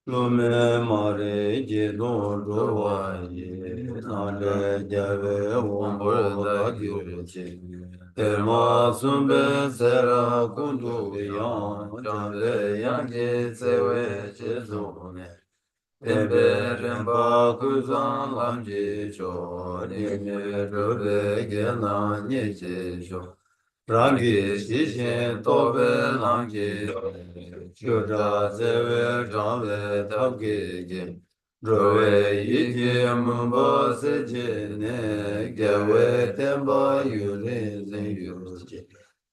Lume mare je don rowa ye nande jave wombo da gyurje terma sumbe sera kundu yang jambe yang je sewe che zone tembe remba kuzan lam je cho ni me robe ge na nye je cho rangi chi shen tobe lam je Kyodra zewe zhangwe tabge ge Rowe yike mumba se je ne Gyawe tenpa yure zen yurje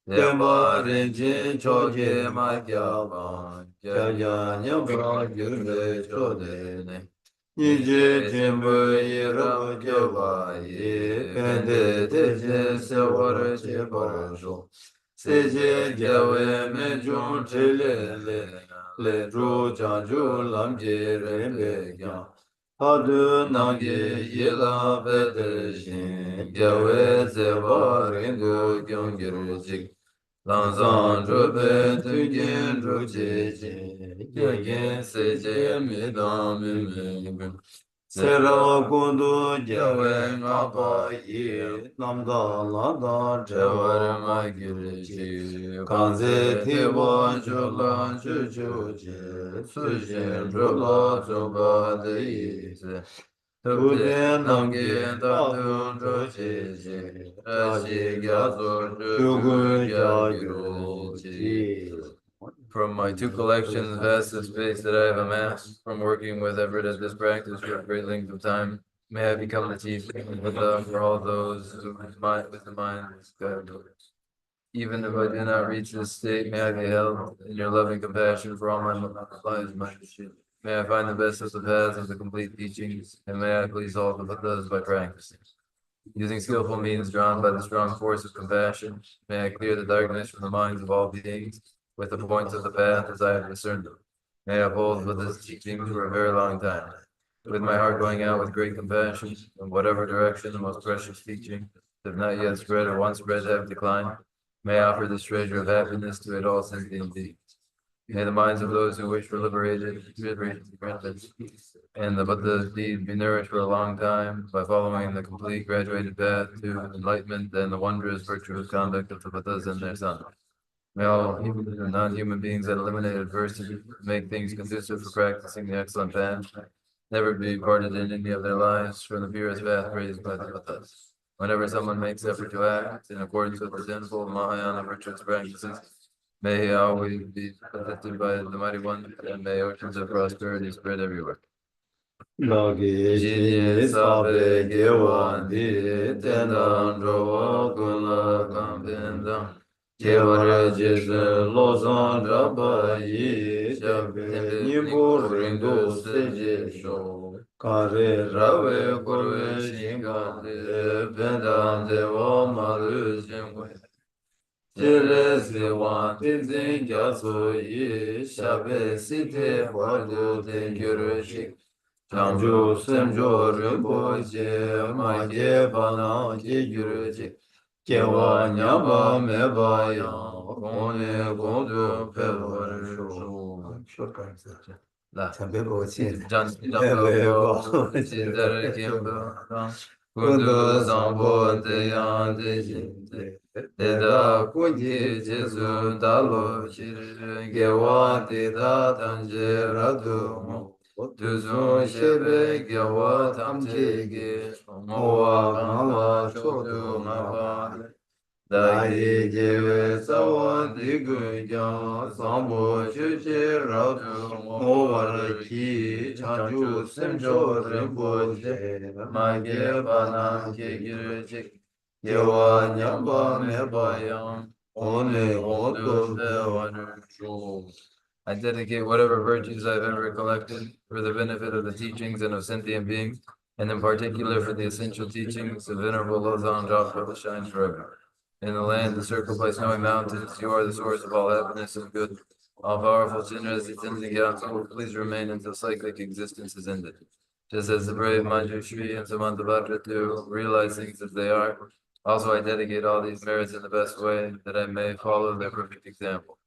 Tenpa rinjin choke ma gyaba Gyaya nyamba yure chode ne Nije tenpa yira gyaba ye Pende teje sewar che parasho Seje gyawe me jun chile le ru chan ju lam je rembe kya Hadu nange yila pete shin gyawe zeba rindu kyun gir jik Lanzan rupe tugin ru che che Gyagin seje me dam me me Sera kundu gyawe ngapa ye namda lada chewar ma girji kanze tiwa chula chuchu je sujin rula chuba de yise Tupten namge tatun choche je rashi gyazo chugu gyagiro je From my two collections, vast the space that I have amassed from working with effort at this practice for a great length of time. May I become the chief Buddha for all those whose mind with the mind is guided. Even if I do not reach this state, may I be held in your loving compassion for all my lives, my shit. May I find the best of the paths of the complete teachings, and may I please all the Buddhas by practicing. Using skillful means drawn by the strong force of compassion, may I clear the darkness from the minds of all beings with the points of the path as I have discerned them. May I uphold Buddha's teachings for a very long time, with my heart going out with great compassion in whatever direction the most precious teachings have not yet spread or once spread have declined. May I offer this treasure of happiness to it all sentient beings. May the minds of those who wish for liberation be granted, and the Buddha's deed be nourished for a long time by following the complete graduated path to enlightenment and the wondrous virtuous conduct of the Buddhas and their sons. May all human and non-human beings that eliminate adversity, make things conducive for practicing the excellent path, never be parted in any of their lives from the purest path praised by the Buddhas. Whenever someone makes effort to act in accordance with the tenfold Mahayana virtuous practices, may he always be protected by the Mighty One, and may oceans of prosperity spread everywhere. Nagi jini sabe gewa di tendan rowa gula kambenda Kevare jese lozan raba yi shabe nibu rindu seje sho Kare rave korwe shingande bendan dewa malu jengwe Jerezi wan tinzin gyaso yi shabe site wadu den gyuru shik Chanju semjo rinpo je ma je bana je gyuru shik Kewa nyamba meba yang kone kondu pe war shu. La. 참배보 친 Jan 배보 Jindar Kimba Kundu 군도 Zambo 삼보 Deyan 대양 Dejin 대신 Deda 대다 Kunji 군지 Jesu 제수 Dalo 달로 Shir Gewa 개와 Deda 대다 Tanje 단제라도 Radu Duzun 두손 Shebe 셰베 Gewa 개와 Tamjegi 탐제기 Mowa 모아 Gangla 강라 Chodu 초도 Ngapa 나바 Dagi 나이 Jewe 제외 Sawa 사원 Digun 디군경 Jang Sambo 삼보 Shishiradu 주시라도 Mowaraki 모와르키 Chanchu chan주 Semcho 셈쇼 Rinpoche 림보제 Magye Bana 마게바나 Kegirjik Yewa 개와 Nyamba 냠바 메바 Mebayam 오네 One Hondo 호도 Devaru. I dedicate whatever virtues I've ever collected for the benefit of the teachings and of sentient beings, and in particular for the essential teachings of Venerable Lozan Japa shine forever. In the land encircled by snowy mountains, you are the source of all happiness and good. All powerful Chinras, attending Gyatso, please remain until cyclic existence is ended. Just as the brave Manjushri and Samanthabhadra do, realize things as they are. Also, I dedicate all these merits in the best way, that I may follow their perfect example.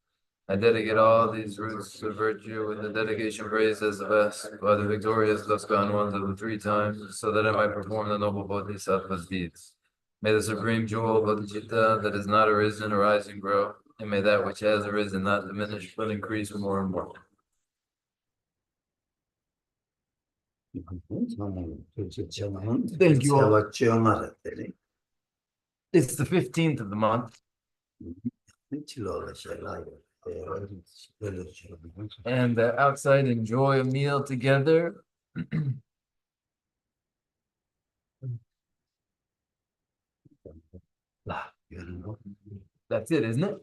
I dedicate all these roots of virtue with the dedication praised as the best by the victorious Tuscan ones of the three times, so that I might perform the noble Bodhisattva's deeds. May the supreme jewel of Bodhicitta that has not arisen arise and grow, and may that which has arisen not diminish but increase more and more. Thank you all. It's the 15th of the month, and outside enjoy a meal together. That's it, isn't it?